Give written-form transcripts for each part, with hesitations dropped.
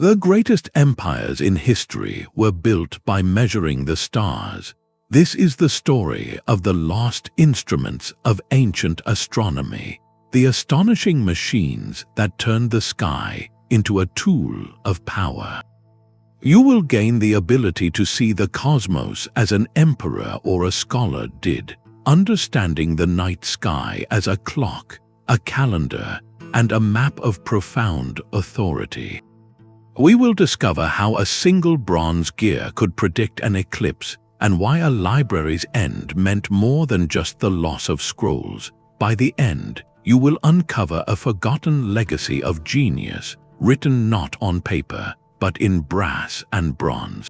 The greatest empires in history were built by measuring the stars. This is the story of the lost instruments of ancient astronomy, the astonishing machines that turned the sky into a tool of power. You will gain the ability to see the cosmos as an emperor or a scholar did, understanding the night sky as a clock, a calendar, and a map of profound authority. We will discover how a single bronze gear could predict an eclipse and why a library's end meant more than just the loss of scrolls. By the end, you will uncover a forgotten legacy of genius, written not on paper, but in brass and bronze.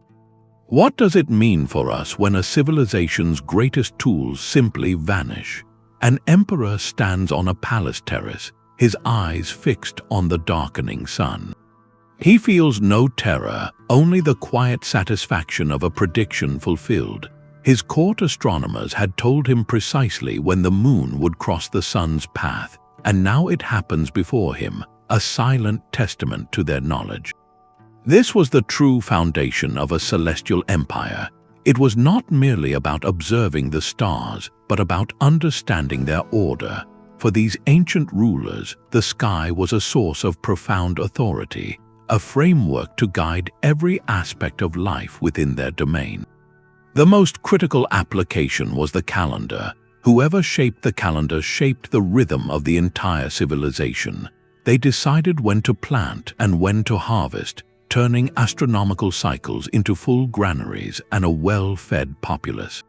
What does it mean for us when a civilization's greatest tools simply vanish? An emperor stands on a palace terrace, his eyes fixed on the darkening sun. He feels no terror, only the quiet satisfaction of a prediction fulfilled. His court astronomers had told him precisely when the moon would cross the sun's path, and now it happens before him, a silent testament to their knowledge. This was the true foundation of a celestial empire. It was not merely about observing the stars, but about understanding their order. For these ancient rulers, the sky was a source of profound authority, a framework to guide every aspect of life within their domain. The most critical application was the calendar. Whoever shaped the calendar shaped the rhythm of the entire civilization. They decided when to plant and when to harvest, turning astronomical cycles into full granaries and a well-fed populace.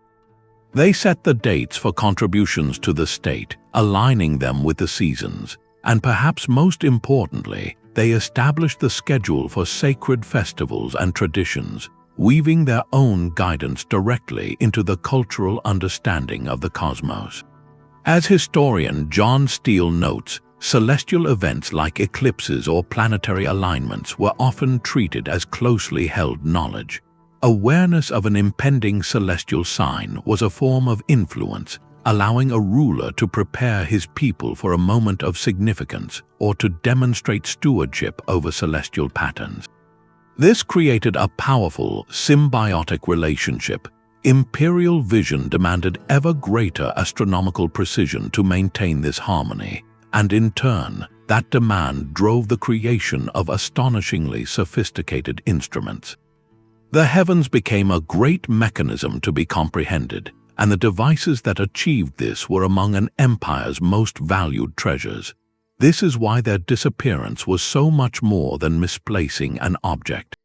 They set the dates for contributions to the state, aligning them with the seasons, and perhaps most importantly, they established the schedule for sacred festivals and traditions, weaving their own guidance directly into the cultural understanding of the cosmos. As historian John Steele notes, celestial events like eclipses or planetary alignments were often treated as closely held knowledge. Awareness of an impending celestial sign was a form of influence, allowing a ruler to prepare his people for a moment of significance or to demonstrate stewardship over celestial patterns. This created a powerful, symbiotic relationship. Imperial vision demanded ever greater astronomical precision to maintain this harmony, and in turn, that demand drove the creation of astonishingly sophisticated instruments. The heavens became a great mechanism to be comprehended, and the devices that achieved this were among an empire's most valued treasures. This is why their disappearance was so much more than misplacing an object.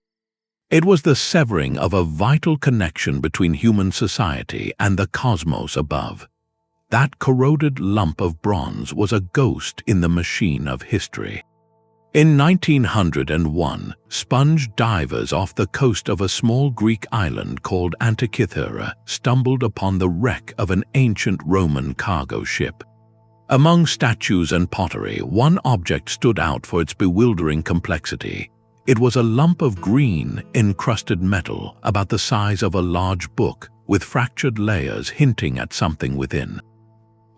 It was the severing of a vital connection between human society and the cosmos above. That corroded lump of bronze was a ghost in the machine of history. In 1901, sponge divers off the coast of a small Greek island called Antikythera stumbled upon the wreck of an ancient Roman cargo ship. Among statues and pottery, one object stood out for its bewildering complexity. It was a lump of green, encrusted metal about the size of a large book, with fractured layers hinting at something within.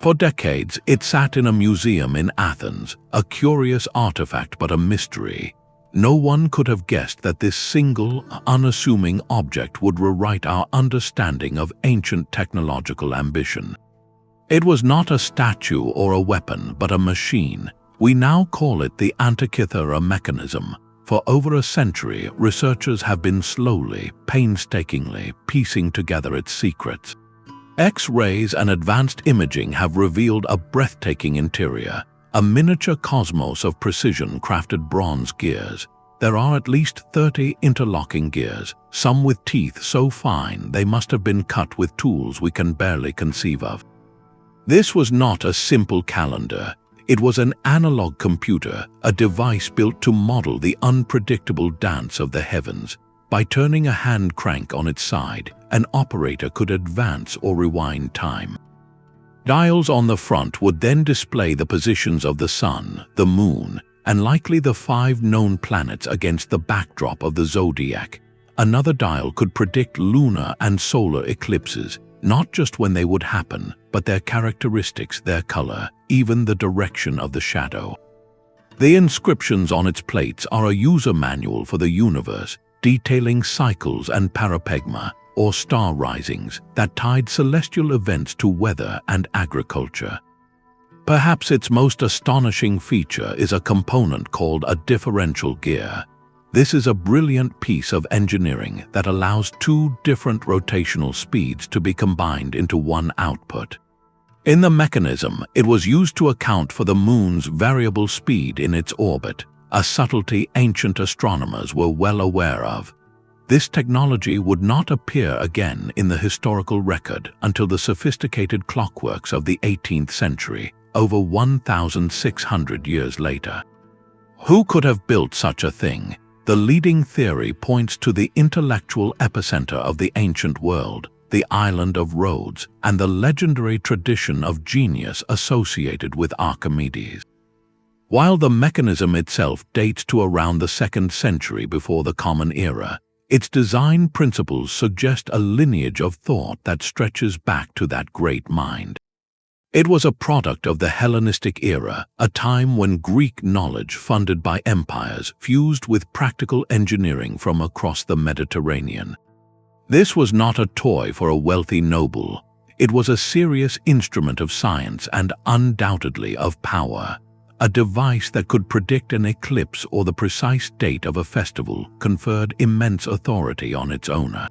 For decades, it sat in a museum in Athens, a curious artifact but a mystery. No one could have guessed that this single, unassuming object would rewrite our understanding of ancient technological ambition. It was not a statue or a weapon, but a machine. We now call it the Antikythera Mechanism. For over a century, researchers have been slowly, painstakingly piecing together its secrets. X-rays and advanced imaging have revealed a breathtaking interior, a miniature cosmos of precision-crafted bronze gears. There are at least 30 interlocking gears, some with teeth so fine they must have been cut with tools we can barely conceive of. This was not a simple calendar. It was an analog computer, a device built to model the unpredictable dance of the heavens. By turning a hand crank on its side, an operator could advance or rewind time. Dials on the front would then display the positions of the sun, the moon, and likely the 5 known planets against the backdrop of the zodiac. Another dial could predict lunar and solar eclipses, not just when they would happen, but their characteristics, their color, even the direction of the shadow. The inscriptions on its plates are a user manual for the universe, detailing cycles and parapegma, or star risings, that tied celestial events to weather and agriculture. Perhaps its most astonishing feature is a component called a differential gear. This is a brilliant piece of engineering that allows two different rotational speeds to be combined into one output. In the mechanism, it was used to account for the moon's variable speed in its orbit, a subtlety ancient astronomers were well aware of. This technology would not appear again in the historical record until the sophisticated clockworks of the 18th century, over 1,600 years later. Who could have built such a thing? The leading theory points to the intellectual epicenter of the ancient world, the island of Rhodes, and the legendary tradition of genius associated with Archimedes. While the mechanism itself dates to around the 2nd century before the Common Era, its design principles suggest a lineage of thought that stretches back to that great mind. It was a product of the Hellenistic era, a time when Greek knowledge funded by empires fused with practical engineering from across the Mediterranean. This was not a toy for a wealthy noble. It was a serious instrument of science and undoubtedly of power. A device that could predict an eclipse or the precise date of a festival conferred immense authority on its owner.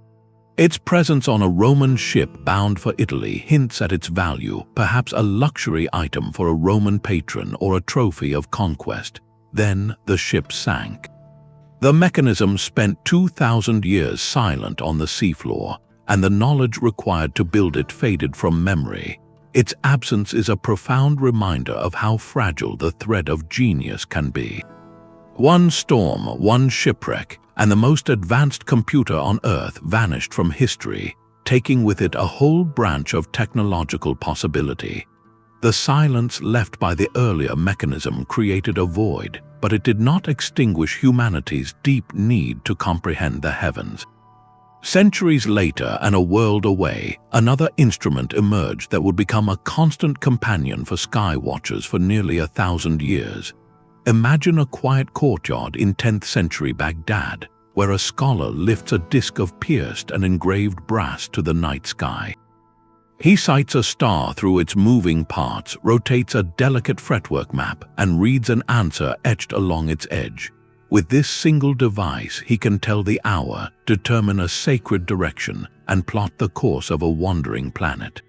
Its presence on a Roman ship bound for Italy hints at its value, perhaps a luxury item for a Roman patron or a trophy of conquest. Then the ship sank. The mechanism spent 2,000 years silent on the seafloor, and the knowledge required to build it faded from memory. Its absence is a profound reminder of how fragile the thread of genius can be. One storm, one shipwreck, and the most advanced computer on Earth vanished from history, taking with it a whole branch of technological possibility. The silence left by the earlier mechanism created a void, but it did not extinguish humanity's deep need to comprehend the heavens. Centuries later and a world away, another instrument emerged that would become a constant companion for sky watchers for nearly 1,000 years. Imagine a quiet courtyard in 10th century Baghdad, where a scholar lifts a disc of pierced and engraved brass to the night sky. He sights a star through its moving parts, rotates a delicate fretwork map, and reads an answer etched along its edge. With this single device, he can tell the hour, determine a sacred direction, and plot the course of a wandering planet.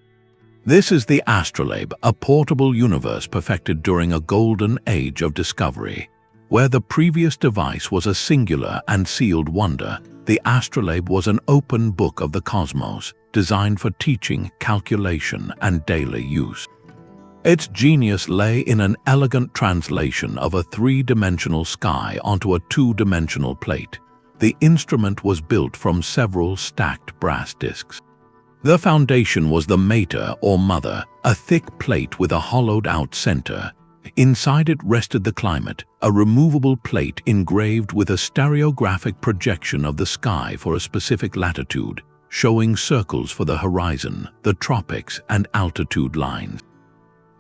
This is the Astrolabe, a portable universe perfected during a golden age of discovery. Where the previous device was a singular and sealed wonder, the Astrolabe was an open book of the cosmos, designed for teaching, calculation, and daily use. Its genius lay in an elegant translation of a three-dimensional sky onto a two-dimensional plate. The instrument was built from several stacked brass discs. The foundation was the mater or mother, a thick plate with a hollowed-out center. Inside it rested the climate, a removable plate engraved with a stereographic projection of the sky for a specific latitude, showing circles for the horizon, the tropics, and altitude lines.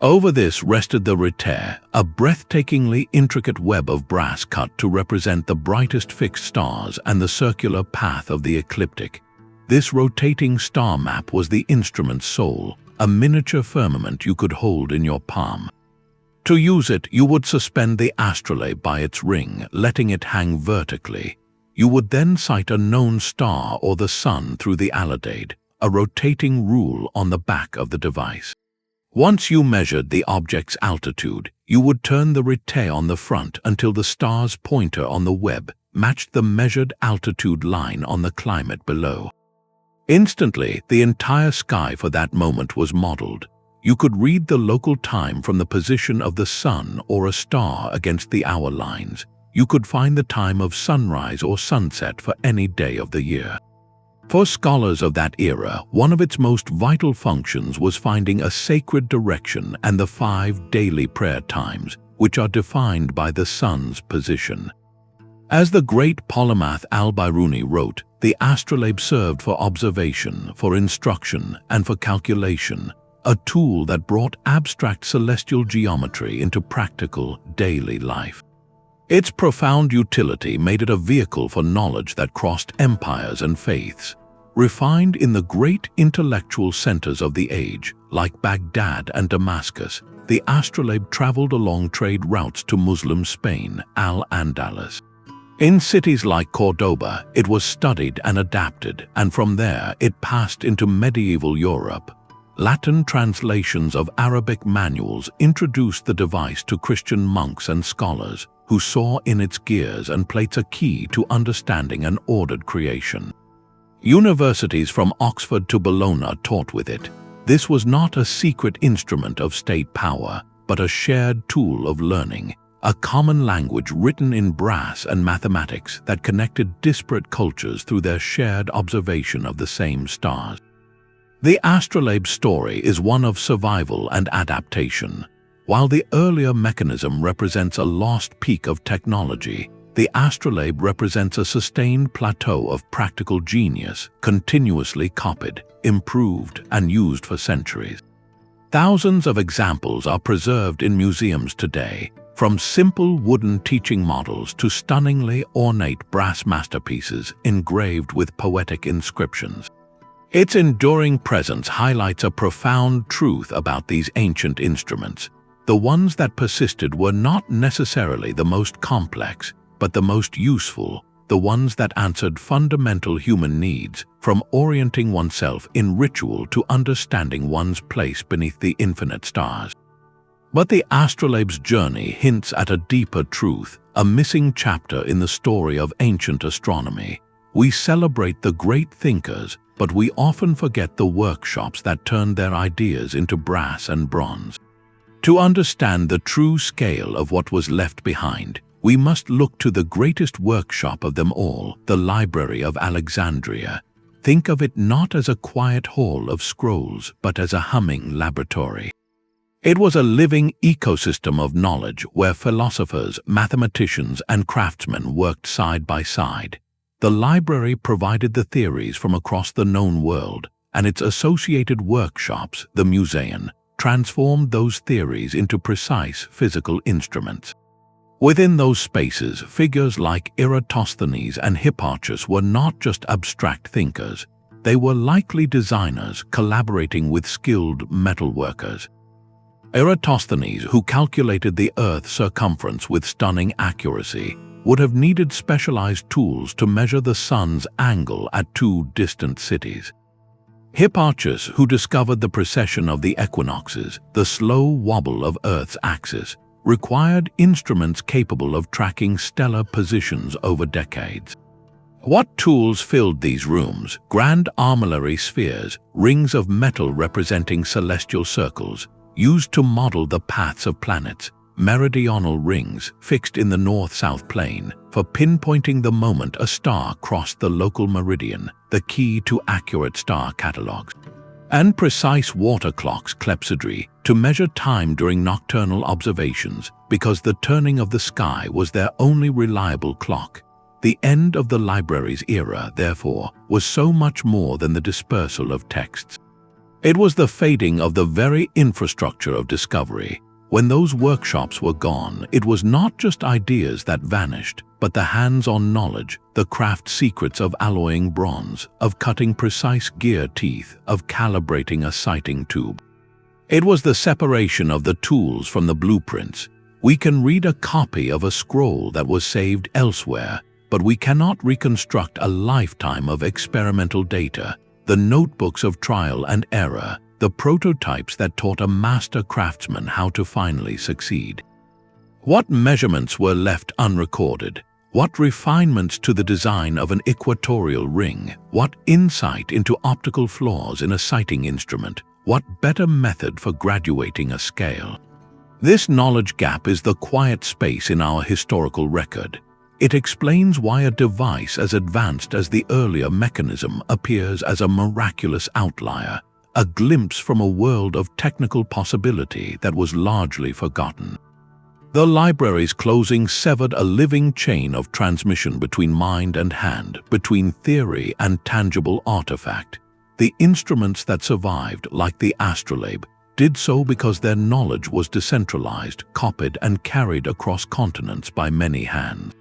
Over this rested the reter, a breathtakingly intricate web of brass cut to represent the brightest fixed stars and the circular path of the ecliptic. This rotating star map was the instrument's soul, a miniature firmament you could hold in your palm. To use it, you would suspend the astrolabe by its ring, letting it hang vertically. You would then sight a known star or the sun through the alidade, a rotating rule on the back of the device. Once you measured the object's altitude, you would turn the reter on the front until the star's pointer on the web matched the measured altitude line on the climate below. Instantly, the entire sky for that moment was modeled. You could read the local time from the position of the sun or a star against the hour lines. You could find the time of sunrise or sunset for any day of the year. For scholars of that era, one of its most vital functions was finding a sacred direction and the 5 daily prayer times, which are defined by the sun's position. As the great polymath al-Biruni wrote, the astrolabe served for observation, for instruction, and for calculation, a tool that brought abstract celestial geometry into practical, daily life. Its profound utility made it a vehicle for knowledge that crossed empires and faiths. Refined in the great intellectual centers of the age, like Baghdad and Damascus, the astrolabe traveled along trade routes to Muslim Spain, Al-Andalus. In cities like Cordoba, it was studied and adapted, and from there it passed into medieval Europe. Latin translations of Arabic manuals introduced the device to Christian monks and scholars, who saw in its gears and plates a key to understanding an ordered creation. Universities from Oxford to Bologna taught with it. This was not a secret instrument of state power, but a shared tool of learning, a common language written in brass and mathematics that connected disparate cultures through their shared observation of the same stars. The astrolabe's story is one of survival and adaptation. While the earlier mechanism represents a lost peak of technology, the astrolabe represents a sustained plateau of practical genius, continuously copied, improved, and used for centuries. Thousands of examples are preserved in museums today, from simple wooden teaching models to stunningly ornate brass masterpieces engraved with poetic inscriptions. Its enduring presence highlights a profound truth about these ancient instruments. The ones that persisted were not necessarily the most complex, but the most useful, the ones that answered fundamental human needs, from orienting oneself in ritual to understanding one's place beneath the infinite stars. But the astrolabe's journey hints at a deeper truth, a missing chapter in the story of ancient astronomy. We celebrate the great thinkers, but we often forget the workshops that turned their ideas into brass and bronze. To understand the true scale of what was left behind, we must look to the greatest workshop of them all, the Library of Alexandria. Think of it not as a quiet hall of scrolls, but as a humming laboratory. It was a living ecosystem of knowledge where philosophers, mathematicians, and craftsmen worked side by side. The library provided the theories from across the known world, and its associated workshops, the museum, transformed those theories into precise physical instruments. Within those spaces, figures like Eratosthenes and Hipparchus were not just abstract thinkers. They were likely designers collaborating with skilled metalworkers. Eratosthenes, who calculated the Earth's circumference with stunning accuracy, would have needed specialized tools to measure the sun's angle at two distant cities. Hipparchus, who discovered the precession of the equinoxes, the slow wobble of Earth's axis, required instruments capable of tracking stellar positions over decades. What tools filled these rooms? Grand armillary spheres, rings of metal representing celestial circles, used to model the paths of planets, meridional rings fixed in the north-south plane for pinpointing the moment a star crossed the local meridian, the key to accurate star catalogs, and precise water clocks, clepsydry, to measure time during nocturnal observations, because the turning of the sky was their only reliable clock. The end of the library's era, therefore, was so much more than the dispersal of texts. It was the fading of the very infrastructure of discovery. When those workshops were gone, it was not just ideas that vanished, but the hands-on knowledge, the craft secrets of alloying bronze, of cutting precise gear teeth, of calibrating a sighting tube. It was the separation of the tools from the blueprints. We can read a copy of a scroll that was saved elsewhere, but we cannot reconstruct a lifetime of experimental data, the notebooks of trial and error, the prototypes that taught a master craftsman how to finally succeed. What measurements were left unrecorded? What refinements to the design of an equatorial ring? What insight into optical flaws in a sighting instrument? What better method for graduating a scale? This knowledge gap is the quiet space in our historical record. It explains why a device as advanced as the earlier mechanism appears as a miraculous outlier, a glimpse from a world of technical possibility that was largely forgotten. The library's closing severed a living chain of transmission between mind and hand, between theory and tangible artifact. The instruments that survived, like the astrolabe, did so because their knowledge was decentralized, copied, and carried across continents by many hands.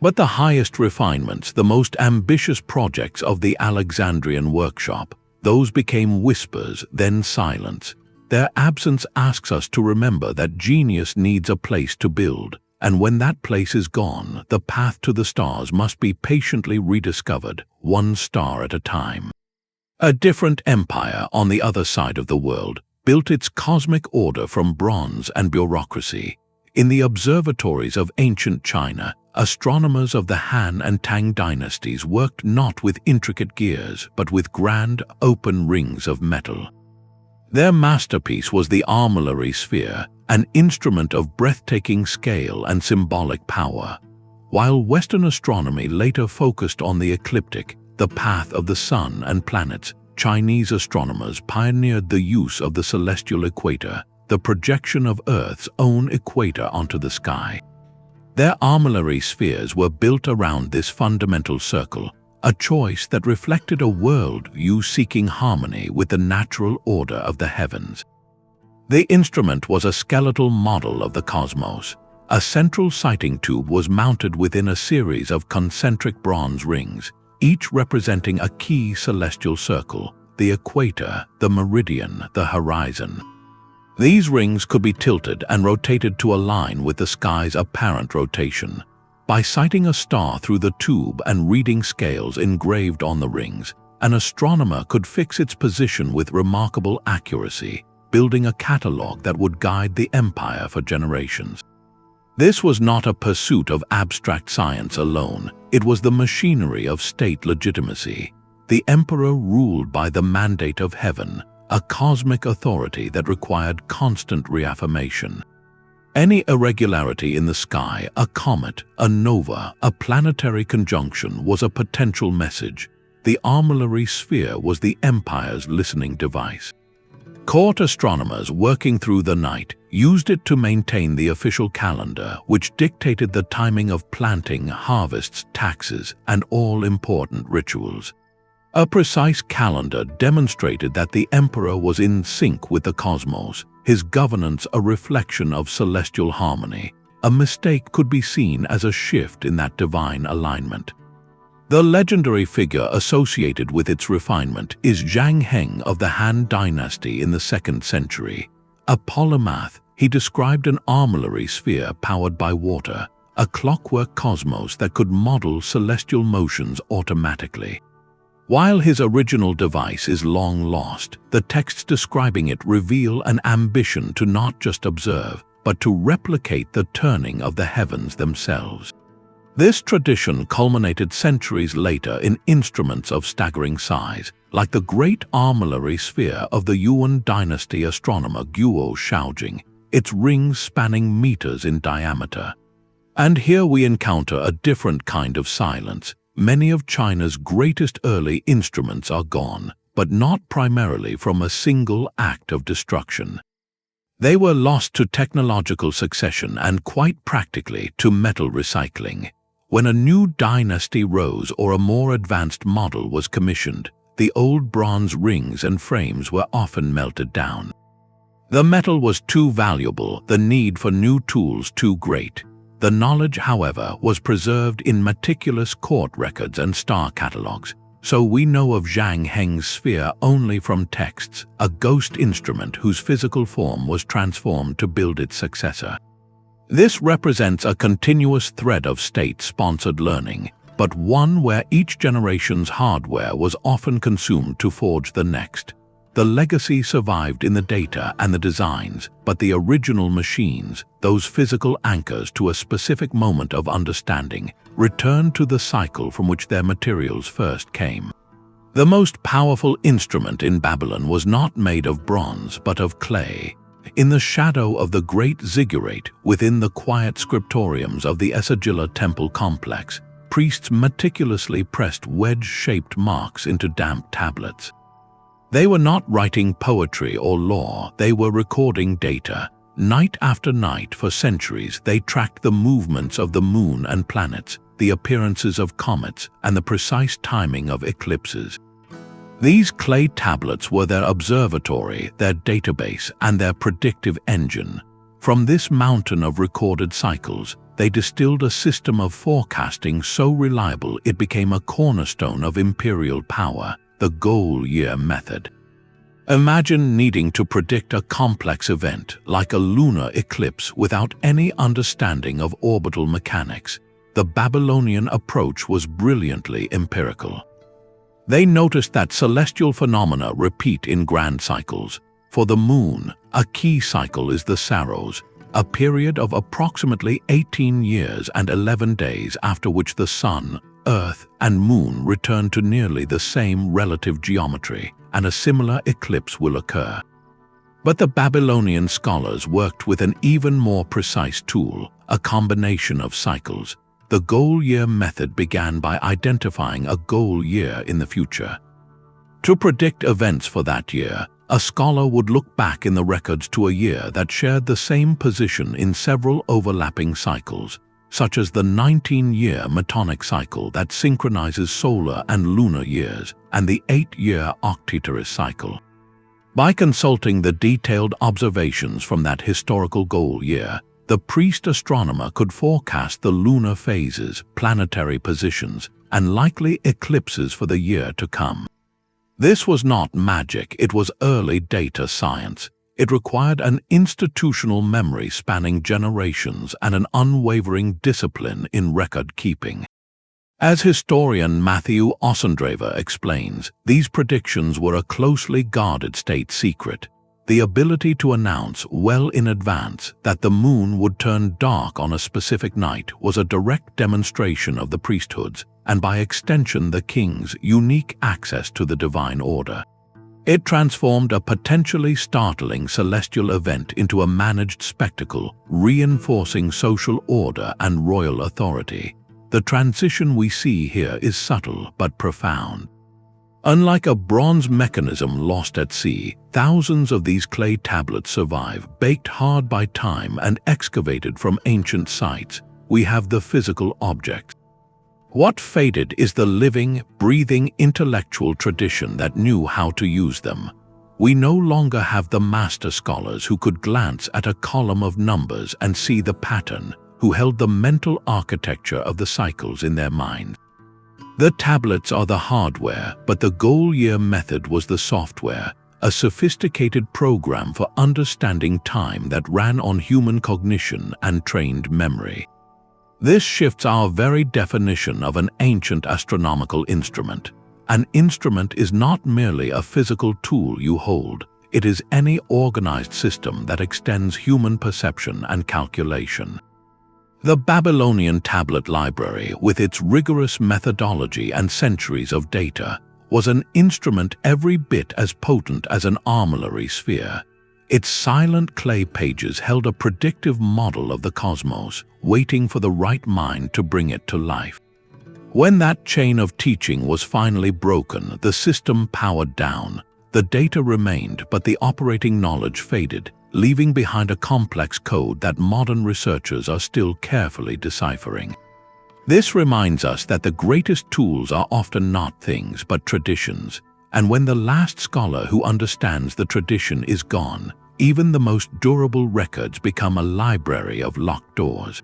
But the highest refinements, the most ambitious projects of the Alexandrian workshop, those became whispers, then silence. Their absence asks us to remember that genius needs a place to build, and when that place is gone, the path to the stars must be patiently rediscovered, one star at a time. A different empire on the other side of the world built its cosmic order from bronze and bureaucracy. In the observatories of ancient China, astronomers of the Han and Tang dynasties worked not with intricate gears, but with grand, open rings of metal. Their masterpiece was the Armillary sphere, an instrument of breathtaking scale and symbolic power. While Western astronomy later focused on the ecliptic, the path of the sun and planets, Chinese astronomers pioneered the use of the celestial equator, the projection of Earth's own equator onto the sky. Their armillary spheres were built around this fundamental circle, a choice that reflected a world-view seeking harmony with the natural order of the heavens. The instrument was a skeletal model of the cosmos. A central sighting tube was mounted within a series of concentric bronze rings, each representing a key celestial circle, the equator, the meridian, the horizon. These rings could be tilted and rotated to align with the sky's apparent rotation. By sighting a star through the tube and reading scales engraved on the rings, an astronomer could fix its position with remarkable accuracy, building a catalogue that would guide the empire for generations. This was not a pursuit of abstract science alone, it was the machinery of state legitimacy. The emperor ruled by the mandate of heaven, a cosmic authority that required constant reaffirmation. Any irregularity in the sky, a comet, a nova, a planetary conjunction, was a potential message. The armillary sphere was the empire's listening device. Court astronomers working through the night used it to maintain the official calendar, which dictated the timing of planting, harvests, taxes, and all important rituals. A precise calendar demonstrated that the emperor was in sync with the cosmos, his governance a reflection of celestial harmony. A mistake could be seen as a shift in that divine alignment. The legendary figure associated with its refinement is Zhang Heng of the Han dynasty in the 2nd century. A polymath, he described an armillary sphere powered by water, a clockwork cosmos that could model celestial motions automatically. While his original device is long lost, the texts describing it reveal an ambition to not just observe, but to replicate the turning of the heavens themselves. This tradition culminated centuries later in instruments of staggering size, like the great armillary sphere of the Yuan dynasty astronomer Guo Shaojing, its rings spanning meters in diameter. And here we encounter a different kind of silence. Many of China's greatest early instruments are gone, but not primarily from a single act of destruction. They were lost to technological succession and quite practically to metal recycling. When a new dynasty rose or a more advanced model was commissioned, the old bronze rings and frames were often melted down. The metal was too valuable, the need for new tools too great. The knowledge, however, was preserved in meticulous court records and star catalogues, so we know of Zhang Heng's sphere only from texts, a ghost instrument whose physical form was transformed to build its successor. This represents a continuous thread of state-sponsored learning, but one where each generation's hardware was often consumed to forge the next. The legacy survived in the data and the designs, but the original machines, those physical anchors to a specific moment of understanding, returned to the cycle from which their materials first came. The most powerful instrument in Babylon was not made of bronze but of clay. In the shadow of the great ziggurat, within the quiet scriptoriums of the Esagila temple complex, priests meticulously pressed wedge-shaped marks into damp tablets. They were not writing poetry or law, they were recording data. Night after night for centuries, they tracked the movements of the moon and planets, the appearances of comets, and the precise timing of eclipses. These clay tablets were their observatory, their database, and their predictive engine. From this mountain of recorded cycles, they distilled a system of forecasting so reliable it became a cornerstone of imperial power, the goal year method. Imagine needing to predict a complex event like a lunar eclipse without any understanding of orbital mechanics. The Babylonian approach was brilliantly empirical. They noticed that celestial phenomena repeat in grand cycles. For the moon, a key cycle is the Saros, a period of approximately 18 years and 11 days after which the sun, earth, and moon return to nearly the same relative geometry, and a similar eclipse will occur. But the Babylonian scholars worked with an even more precise tool, a combination of cycles. The goal year method began by identifying a goal year in the future. To predict events for that year, a scholar would look back in the records to a year that shared the same position in several overlapping cycles, such as the 19-year Metonic cycle that synchronizes solar and lunar years, and the 8-year Antikythera cycle. By consulting the detailed observations from that historical goal year, the priest astronomer could forecast the lunar phases, planetary positions, and likely eclipses for the year to come. This was not magic, it was early data science. It required an institutional memory spanning generations and an unwavering discipline in record-keeping. As historian Matthew Ossendraver explains, these predictions were a closely guarded state secret. The ability to announce well in advance that the moon would turn dark on a specific night was a direct demonstration of the priesthood's, and by extension the king's, unique access to the divine order. It transformed a potentially startling celestial event into a managed spectacle, reinforcing social order and royal authority. The transition we see here is subtle but profound. Unlike a bronze mechanism lost at sea, thousands of these clay tablets survive, baked hard by time and excavated from ancient sites. We have the physical objects. What faded is the living, breathing intellectual tradition that knew how to use them. We no longer have the master scholars who could glance at a column of numbers and see the pattern, who held the mental architecture of the cycles in their minds. The tablets are the hardware, but the goal year method was the software, a sophisticated program for understanding time that ran on human cognition and trained memory. This shifts our very definition of an ancient astronomical instrument. An instrument is not merely a physical tool you hold, it is any organized system that extends human perception and calculation. The Babylonian tablet library, with its rigorous methodology and centuries of data, was an instrument every bit as potent as an armillary sphere. Its silent clay pages held a predictive model of the cosmos, waiting for the right mind to bring it to life. When that chain of teaching was finally broken, the system powered down. The data remained, but the operating knowledge faded, leaving behind a complex code that modern researchers are still carefully deciphering. This reminds us that the greatest tools are often not things but traditions, and when the last scholar who understands the tradition is gone, even the most durable records become a library of locked doors.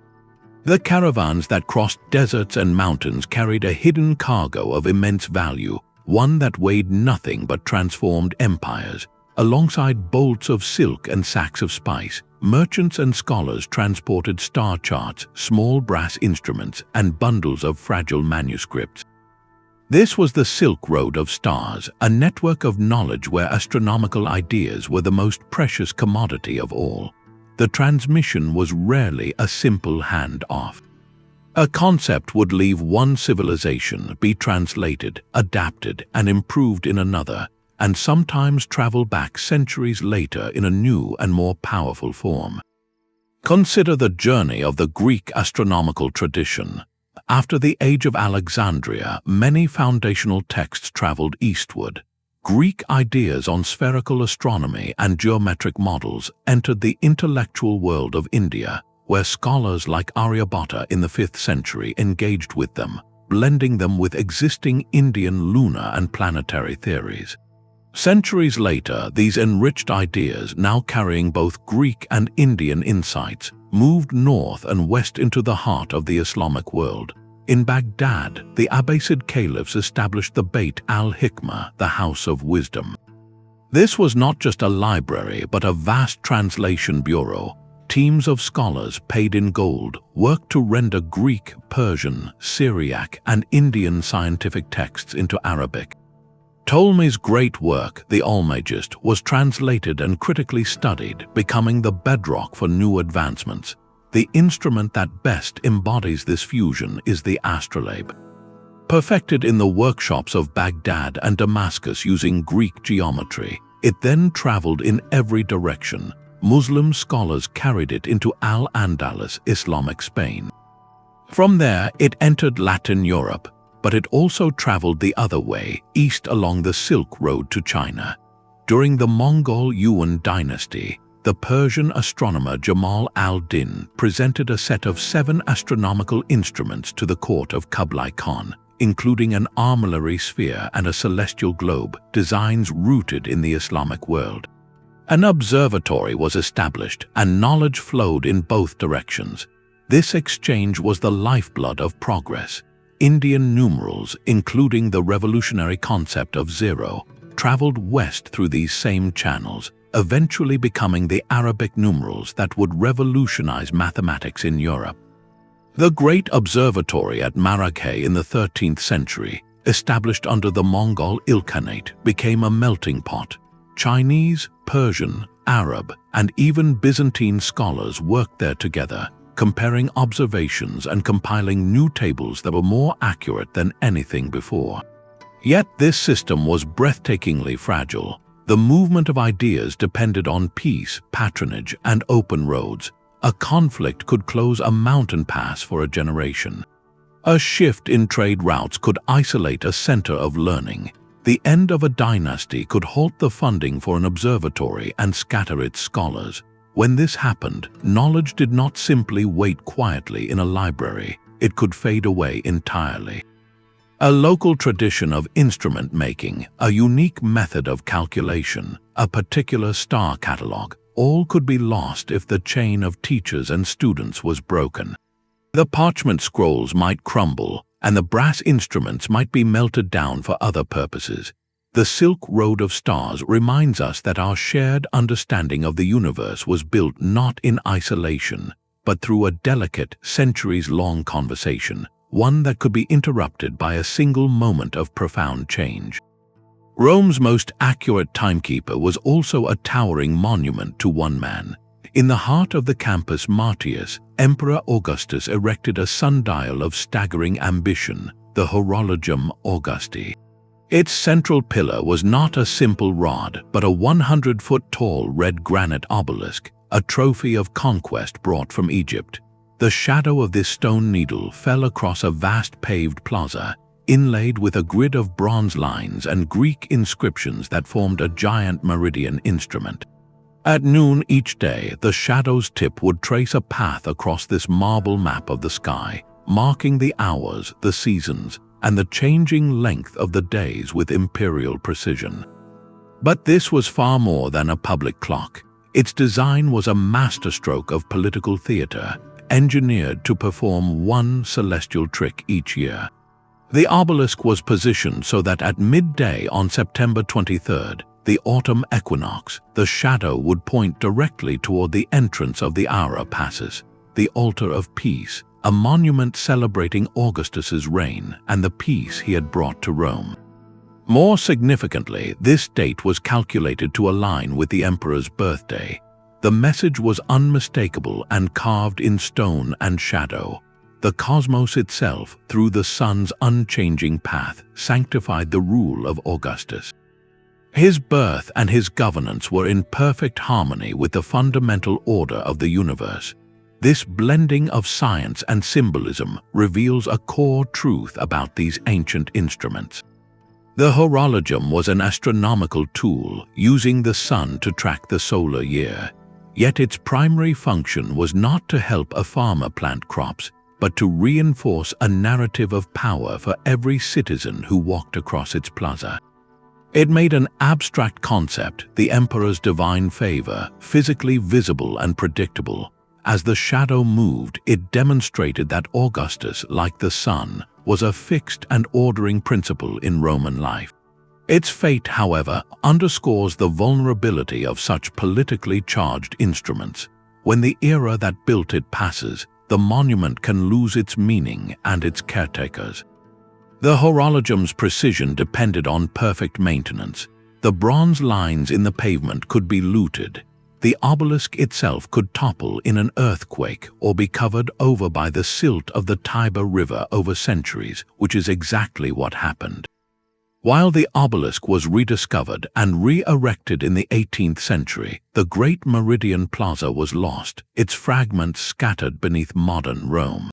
The caravans that crossed deserts and mountains carried a hidden cargo of immense value, one that weighed nothing but transformed empires. Alongside bolts of silk and sacks of spice, merchants and scholars transported star charts, small brass instruments, and bundles of fragile manuscripts. This was the Silk Road of stars, a network of knowledge where astronomical ideas were the most precious commodity of all. The transmission was rarely a simple hand-off. A concept would leave one civilization, be translated, adapted, and improved in another, and sometimes travel back centuries later in a new and more powerful form. Consider the journey of the Greek astronomical tradition. After the age of Alexandria, many foundational texts traveled eastward. Greek ideas on spherical astronomy and geometric models entered the intellectual world of India, where scholars like Aryabhatta in the 5th century engaged with them. blending them with existing Indian lunar and planetary theories. Centuries later, these enriched ideas, now carrying both Greek and Indian insights, moved north and west into the heart of the Islamic world. In Baghdad, the Abbasid caliphs established the Beit al-Hikmah, the House of Wisdom. This was not just a library, but a vast translation bureau. Teams of scholars, paid in gold, worked to render Greek, Persian, Syriac, and Indian scientific texts into Arabic. Ptolemy's great work, the Almagest, was translated and critically studied, becoming the bedrock for new advancements. The instrument that best embodies this fusion is the astrolabe. Perfected in the workshops of Baghdad and Damascus using Greek geometry, it then traveled in every direction. Muslim scholars carried it into Al-Andalus, Islamic Spain. From there, it entered Latin Europe, but it also traveled the other way, east along the Silk Road to China. During the Mongol Yuan dynasty, the Persian astronomer Jamal al-Din presented a set of 7 astronomical instruments to the court of Kublai Khan, including an armillary sphere and a celestial globe, designs rooted in the Islamic world. An observatory was established, and knowledge flowed in both directions. This exchange was the lifeblood of progress. Indian numerals, including the revolutionary concept of zero, traveled west through these same channels, eventually becoming the Arabic numerals that would revolutionize mathematics in Europe. The Great Observatory at Marrakech in the 13th century, established under the Mongol Ilkhanate, became a melting pot. Chinese, Persian, Arab, and even Byzantine scholars worked there together, comparing observations and compiling new tables that were more accurate than anything before. Yet this system was breathtakingly fragile. The movement of ideas depended on peace, patronage, and open roads. A conflict could close a mountain pass for a generation. A shift in trade routes could isolate a center of learning. The end of a dynasty could halt the funding for an observatory and scatter its scholars. When this happened, knowledge did not simply wait quietly in a library. It could fade away entirely. A local tradition of instrument making, a unique method of calculation, a particular star catalogue, all could be lost if the chain of teachers and students was broken. The parchment scrolls might crumble, and the brass instruments might be melted down for other purposes. The Silk Road of Stars reminds us that our shared understanding of the universe was built not in isolation, but through a delicate, centuries-long conversation, one that could be interrupted by a single moment of profound change. Rome's most accurate timekeeper was also a towering monument to one man. In the heart of the Campus Martius, Emperor Augustus erected a sundial of staggering ambition, the Horologium Augusti. Its central pillar was not a simple rod, but a 100-foot-tall red granite obelisk, a trophy of conquest brought from Egypt. The shadow of this stone needle fell across a vast paved plaza, inlaid with a grid of bronze lines and Greek inscriptions that formed a giant meridian instrument. At noon each day, the shadow's tip would trace a path across this marble map of the sky, marking the hours, the seasons, and the changing length of the days with imperial precision. But this was far more than a public clock. Its design was a masterstroke of political theater, engineered to perform one celestial trick each year. The obelisk was positioned so that at midday on September 23rd, the autumn equinox, the shadow would point directly toward the entrance of the Aura Passus, the altar of peace, a monument celebrating Augustus's reign and the peace he had brought to Rome. More significantly, this date was calculated to align with the emperor's birthday. The message was unmistakable and carved in stone and shadow. The cosmos itself, through the sun's unchanging path, sanctified the rule of Augustus. His birth and his governance were in perfect harmony with the fundamental order of the universe. This blending of science and symbolism reveals a core truth about these ancient instruments. The Horologium was an astronomical tool, using the sun to track the solar year. Yet its primary function was not to help a farmer plant crops. but to reinforce a narrative of power for every citizen who walked across its plaza. It made an abstract concept, the emperor's divine favor, physically visible and predictable. As the shadow moved, it demonstrated that Augustus, like the sun, was a fixed and ordering principle in Roman life. Its fate, however, underscores the vulnerability of such politically charged instruments. When the era that built it passes, the monument can lose its meaning and its caretakers. The Horologium's precision depended on perfect maintenance. The bronze lines in the pavement could be looted. The obelisk itself could topple in an earthquake or be covered over by the silt of the Tiber River over centuries, which is exactly what happened. While the obelisk was rediscovered and re-erected in the 18th century, the Great Meridian Plaza was lost, its fragments scattered beneath modern Rome.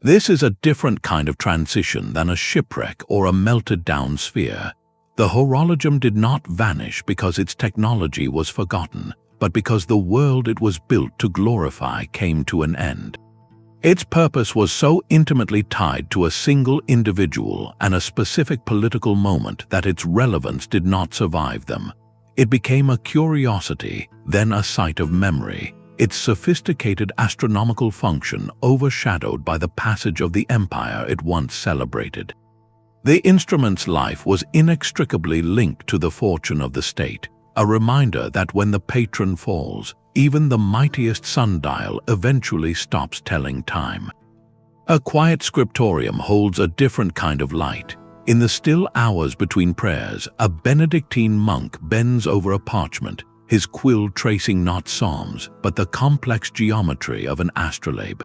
This is a different kind of transition than a shipwreck or a melted-down sphere. The Horologium did not vanish because its technology was forgotten, but because the world it was built to glorify came to an end. Its purpose was so intimately tied to a single individual and a specific political moment that its relevance did not survive them. It became a curiosity, then a site of memory, its sophisticated astronomical function overshadowed by the passage of the empire it once celebrated. The instrument's life was inextricably linked to the fortune of the state, a reminder that when the patron falls, even the mightiest sundial eventually stops telling time. A quiet scriptorium holds a different kind of light. In the still hours between prayers, a Benedictine monk bends over a parchment, his quill tracing not psalms, but the complex geometry of an astrolabe.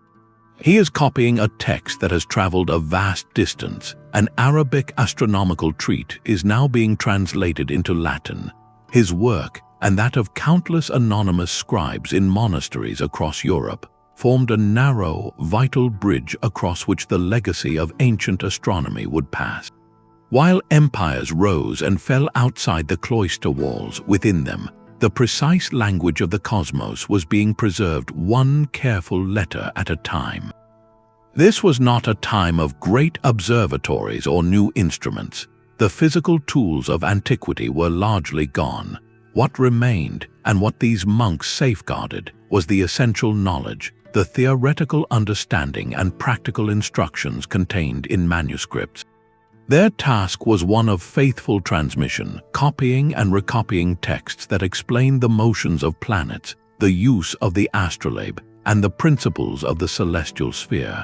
He is copying a text that has traveled a vast distance. An Arabic astronomical treat is now being translated into Latin. His work, and that of countless anonymous scribes in monasteries across Europe, formed a narrow, vital bridge across which the legacy of ancient astronomy would pass. While empires rose and fell outside the cloister walls, within them, the precise language of the cosmos was being preserved one careful letter at a time. This was not a time of great observatories or new instruments. The physical tools of antiquity were largely gone. What remained, and what these monks safeguarded, was the essential knowledge, the theoretical understanding and practical instructions contained in manuscripts. Their task was one of faithful transmission, copying and recopying texts that explained the motions of planets, the use of the astrolabe, and the principles of the celestial sphere.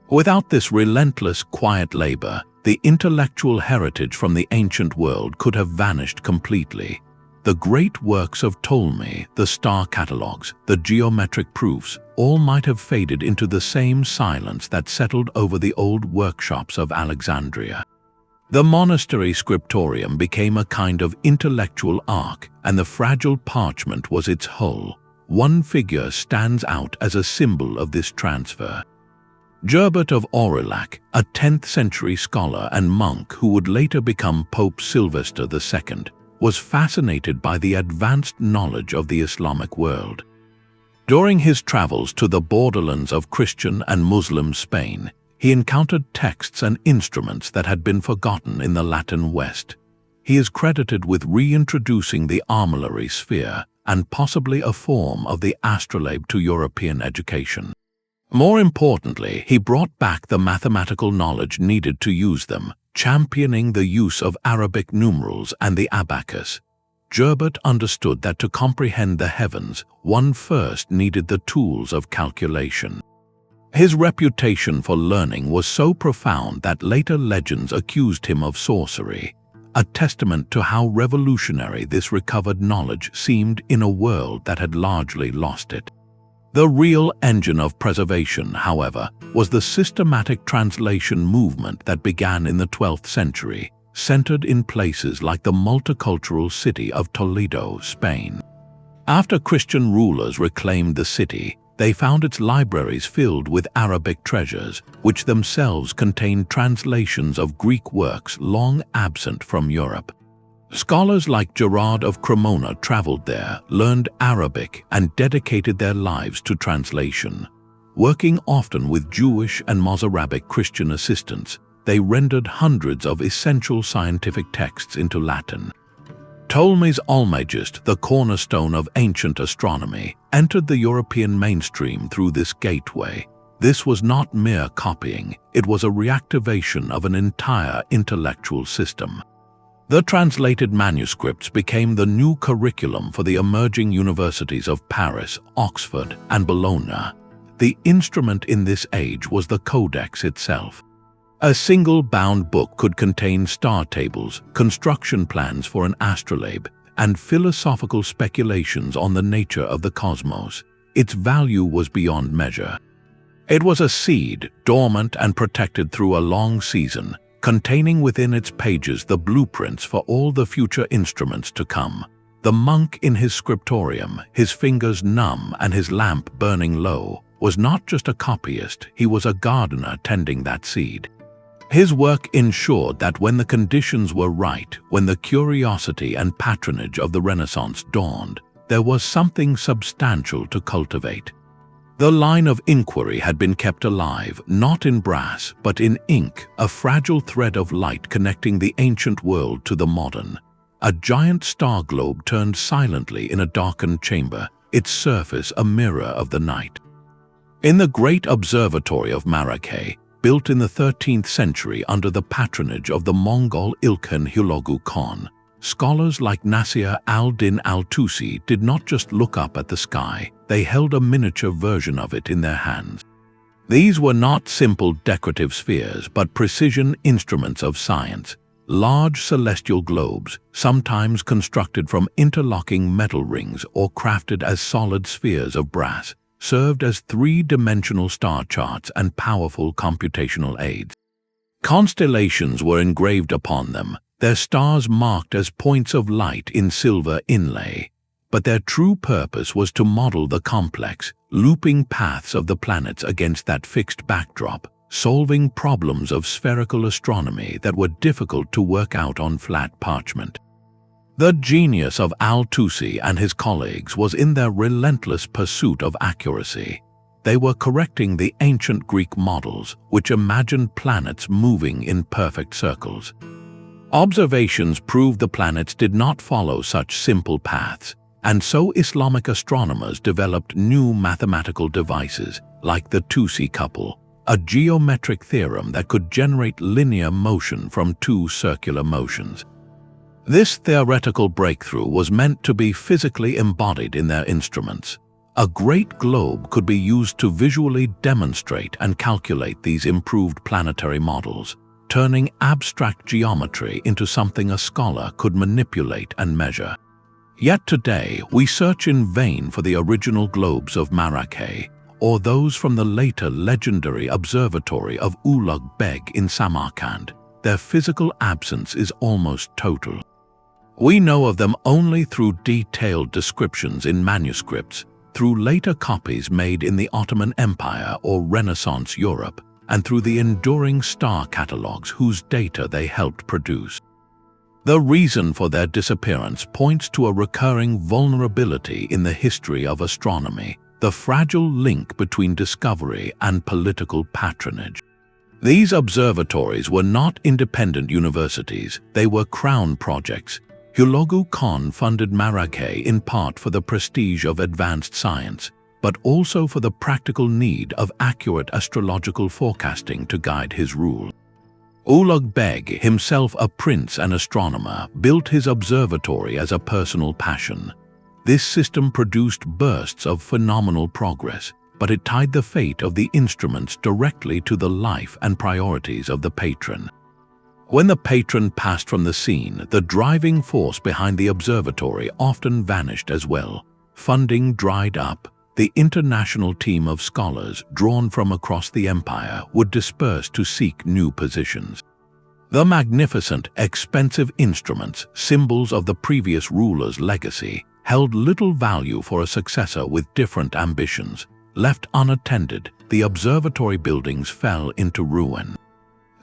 Without this relentless, quiet labor, the intellectual heritage from the ancient world could have vanished completely. The great works of Ptolemy, the star catalogues, the geometric proofs, all might have faded into the same silence that settled over the old workshops of Alexandria. The monastery scriptorium became a kind of intellectual ark, and the fragile parchment was its hull. One figure stands out as a symbol of this transfer. Gerbert of Aurillac, a 10th century scholar and monk who would later become Pope Sylvester II, was fascinated by the advanced knowledge of the Islamic world. During his travels to the borderlands of Christian and Muslim Spain, he encountered texts and instruments that had been forgotten in the Latin West. He is credited with reintroducing the armillary sphere and possibly a form of the astrolabe to European education. More importantly, he brought back the mathematical knowledge needed to use them, championing the use of Arabic numerals and the abacus. Gerbert understood that to comprehend the heavens, one first needed the tools of calculation. His reputation for learning was so profound that later legends accused him of sorcery, a testament to how revolutionary this recovered knowledge seemed in a world that had largely lost it. The real engine of preservation, however, was the systematic translation movement that began in the 12th century, centered in places like the multicultural city of Toledo, Spain. After Christian rulers reclaimed the city, they found its libraries filled with Arabic treasures, which themselves contained translations of Greek works long absent from Europe. Scholars like Gerard of Cremona traveled there, learned Arabic, and dedicated their lives to translation. Working often with Jewish and Mozarabic Christian assistants, they rendered hundreds of essential scientific texts into Latin. Ptolemy's Almagest, the cornerstone of ancient astronomy, entered the European mainstream through this gateway. This was not mere copying, it was a reactivation of an entire intellectual system. The translated manuscripts became the new curriculum for the emerging universities of Paris, Oxford, and Bologna. The instrument in this age was the codex itself. A single bound book could contain star tables, construction plans for an astrolabe, and philosophical speculations on the nature of the cosmos. Its value was beyond measure. It was a seed, dormant and protected through a long season, containing within its pages the blueprints for all the future instruments to come. The monk in his scriptorium, his fingers numb and his lamp burning low, was not just a copyist, he was a gardener tending that seed. His work ensured that when the conditions were right, when the curiosity and patronage of the Renaissance dawned, there was something substantial to cultivate. The line of inquiry had been kept alive, not in brass, but in ink, a fragile thread of light connecting the ancient world to the modern. A giant star globe turned silently in a darkened chamber, its surface a mirror of the night. In the great observatory of Marrakech, built in the 13th century under the patronage of the Mongol Ilkhan Hulagu Khan, scholars like Nasir al-Din al-Tusi did not just look up at the sky, they held a miniature version of it in their hands. These were not simple decorative spheres, but precision instruments of science, large celestial globes, sometimes constructed from interlocking metal rings or crafted as solid spheres of brass, served as three-dimensional star charts and powerful computational aids. Constellations were engraved upon them, their stars marked as points of light in silver inlay. But their true purpose was to model the complex, looping paths of the planets against that fixed backdrop, solving problems of spherical astronomy that were difficult to work out on flat parchment. The genius of al-Tusi and his colleagues was in their relentless pursuit of accuracy. They were correcting the ancient Greek models, which imagined planets moving in perfect circles. Observations proved the planets did not follow such simple paths, and so Islamic astronomers developed new mathematical devices, like the Tusi couple, a geometric theorem that could generate linear motion from two circular motions. This theoretical breakthrough was meant to be physically embodied in their instruments. A great globe could be used to visually demonstrate and calculate these improved planetary models, turning abstract geometry into something a scholar could manipulate and measure. Yet today, we search in vain for the original globes of Marrakech, or those from the later legendary observatory of Ulugh Beg in Samarkand. Their physical absence is almost total. We know of them only through detailed descriptions in manuscripts, through later copies made in the Ottoman Empire or Renaissance Europe, and through the enduring star catalogues whose data they helped produce. The reason for their disappearance points to a recurring vulnerability in the history of astronomy, the fragile link between discovery and political patronage. These observatories were not independent universities, they were crown projects. Hulagu Khan funded Marrakech in part for the prestige of advanced science, but also for the practical need of accurate astrological forecasting to guide his rule. Ulugh Beg, himself a prince and astronomer, built his observatory as a personal passion. This system produced bursts of phenomenal progress, but it tied the fate of the instruments directly to the life and priorities of the patron. When the patron passed from the scene, the driving force behind the observatory often vanished as well. Funding dried up. The international team of scholars drawn from across the empire would disperse to seek new positions. The magnificent, expensive instruments, symbols of the previous ruler's legacy, held little value for a successor with different ambitions. Left unattended, the observatory buildings fell into ruin.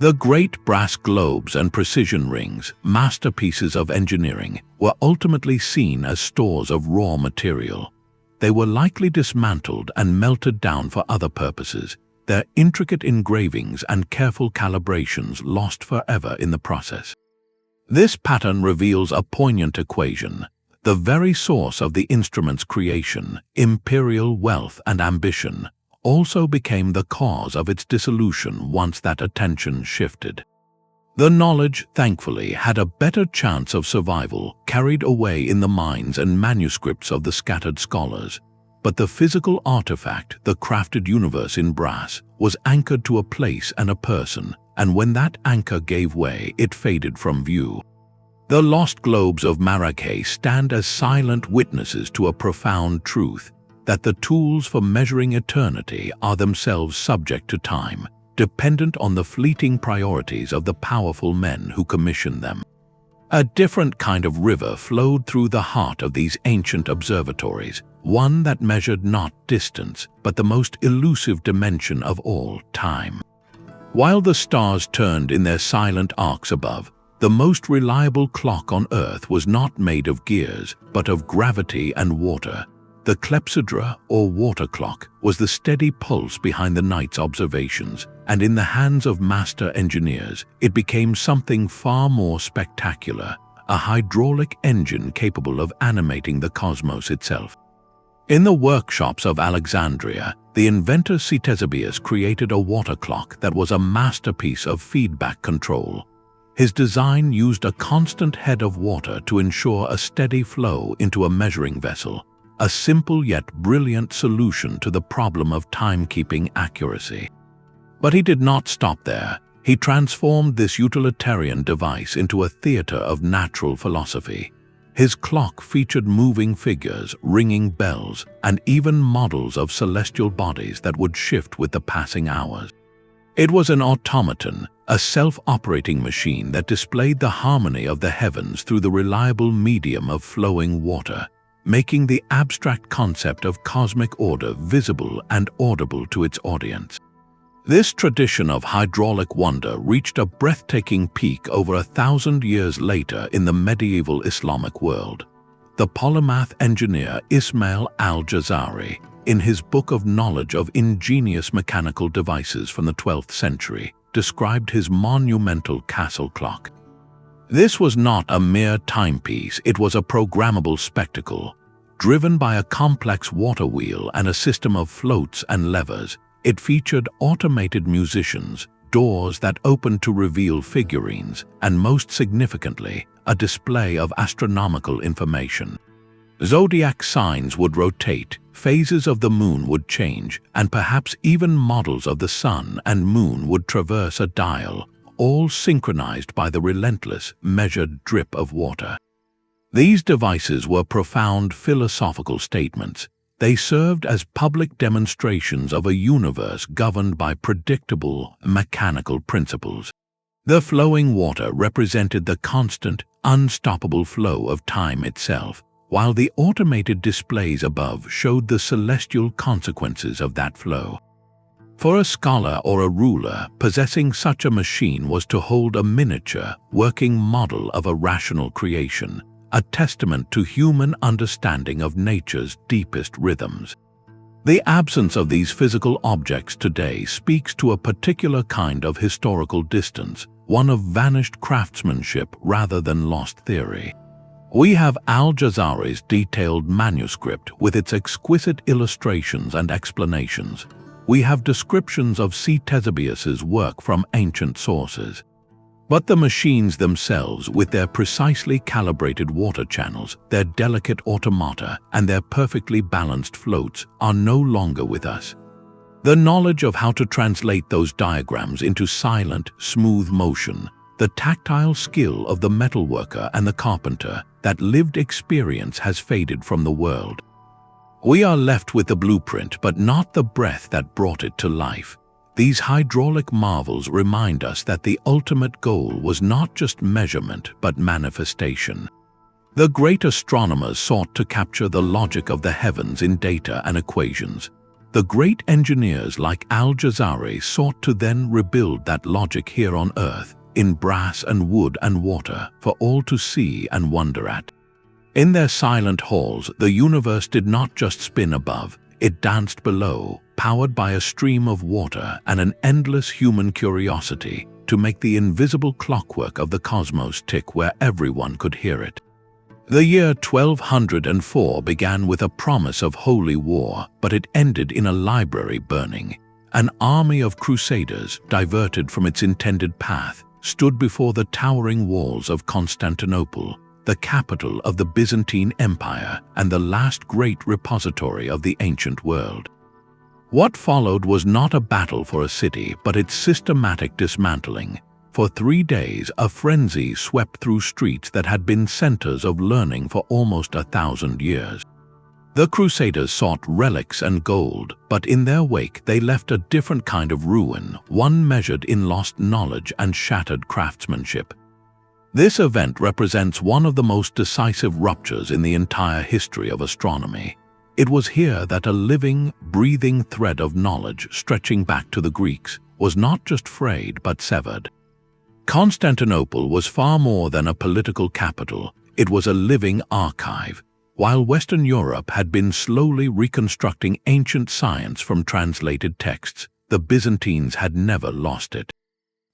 The great brass globes and precision rings, masterpieces of engineering, were ultimately seen as stores of raw material. they were likely dismantled and melted down for other purposes, their intricate engravings and careful calibrations lost forever in the process. This pattern reveals a poignant equation. The very source of the instrument's creation, imperial wealth and ambition, also became the cause of its dissolution once that attention shifted. The knowledge, thankfully, had a better chance of survival, carried away in the minds and manuscripts of the scattered scholars. But the physical artifact, the crafted universe in brass, was anchored to a place and a person, and when that anchor gave way, it faded from view. The lost globes of Marrakech stand as silent witnesses to a profound truth, that the tools for measuring eternity are themselves subject to time, dependent on the fleeting priorities of the powerful men who commissioned them. A different kind of river flowed through the heart of these ancient observatories, one that measured not distance, but the most elusive dimension of all, time. While the stars turned in their silent arcs above, the most reliable clock on Earth was not made of gears, but of gravity and water. The clepsydra, or water clock, was the steady pulse behind the night's observations, and in the hands of master engineers, it became something far more spectacular, a hydraulic engine capable of animating the cosmos itself. In the workshops of Alexandria, the inventor Ctesibius created a water clock that was a masterpiece of feedback control. His design used a constant head of water to ensure a steady flow into a measuring vessel, a simple yet brilliant solution to the problem of timekeeping accuracy. But he did not stop there. He transformed this utilitarian device into a theater of natural philosophy. His clock featured moving figures, ringing bells, and even models of celestial bodies that would shift with the passing hours. It was an automaton, a self-operating machine that displayed the harmony of the heavens through the reliable medium of flowing water, making the abstract concept of cosmic order visible and audible to its audience. This tradition of hydraulic wonder reached a breathtaking peak over 1,000 years later in the medieval Islamic world. The polymath engineer Ismail al-Jazari, in his book of knowledge of ingenious mechanical devices from the 12th century, described his monumental castle clock. This was not a mere timepiece, it was a programmable spectacle. Driven by a complex water wheel and a system of floats and levers, it featured automated musicians, doors that opened to reveal figurines, and most significantly, a display of astronomical information. Zodiac signs would rotate, phases of the moon would change, and perhaps even models of the sun and moon would traverse a dial, all synchronized by the relentless, measured drip of water. These devices were profound philosophical statements. They served as public demonstrations of a universe governed by predictable, mechanical principles. The flowing water represented the constant, unstoppable flow of time itself, while the automated displays above showed the celestial consequences of that flow. For a scholar or a ruler, possessing such a machine was to hold a miniature, working model of a rational creation, a testament to human understanding of nature's deepest rhythms. The absence of these physical objects today speaks to a particular kind of historical distance, one of vanished craftsmanship rather than lost theory. We have al-Jazari's detailed manuscript with its exquisite illustrations and explanations. We have descriptions of Ctesibius's work from ancient sources. But the machines themselves, with their precisely calibrated water channels, their delicate automata, and their perfectly balanced floats, are no longer with us. The knowledge of how to translate those diagrams into silent, smooth motion, the tactile skill of the metalworker and the carpenter, that lived experience has faded from the world. We are left with the blueprint, but not the breath that brought it to life. These hydraulic marvels remind us that the ultimate goal was not just measurement, but manifestation. The great astronomers sought to capture the logic of the heavens in data and equations. The great engineers like al-Jazari sought to then rebuild that logic here on Earth, in brass and wood and water, for all to see and wonder at. In their silent halls, the universe did not just spin above, it danced below, powered by a stream of water and an endless human curiosity to make the invisible clockwork of the cosmos tick where everyone could hear it. The year 1204 began with a promise of holy war, but it ended in a library burning. An army of crusaders, diverted from its intended path, stood before the towering walls of Constantinople, the capital of the Byzantine Empire and the last great repository of the ancient world. What followed was not a battle for a city, but its systematic dismantling. For 3 days, a frenzy swept through streets that had been centers of learning for almost 1,000 years. The Crusaders sought relics and gold, but in their wake they left a different kind of ruin, one measured in lost knowledge and shattered craftsmanship. This event represents one of the most decisive ruptures in the entire history of astronomy. It was here that a living, breathing thread of knowledge stretching back to the Greeks was not just frayed but severed. Constantinople was far more than a political capital, it was a living archive. While Western Europe had been slowly reconstructing ancient science from translated texts, the Byzantines had never lost it.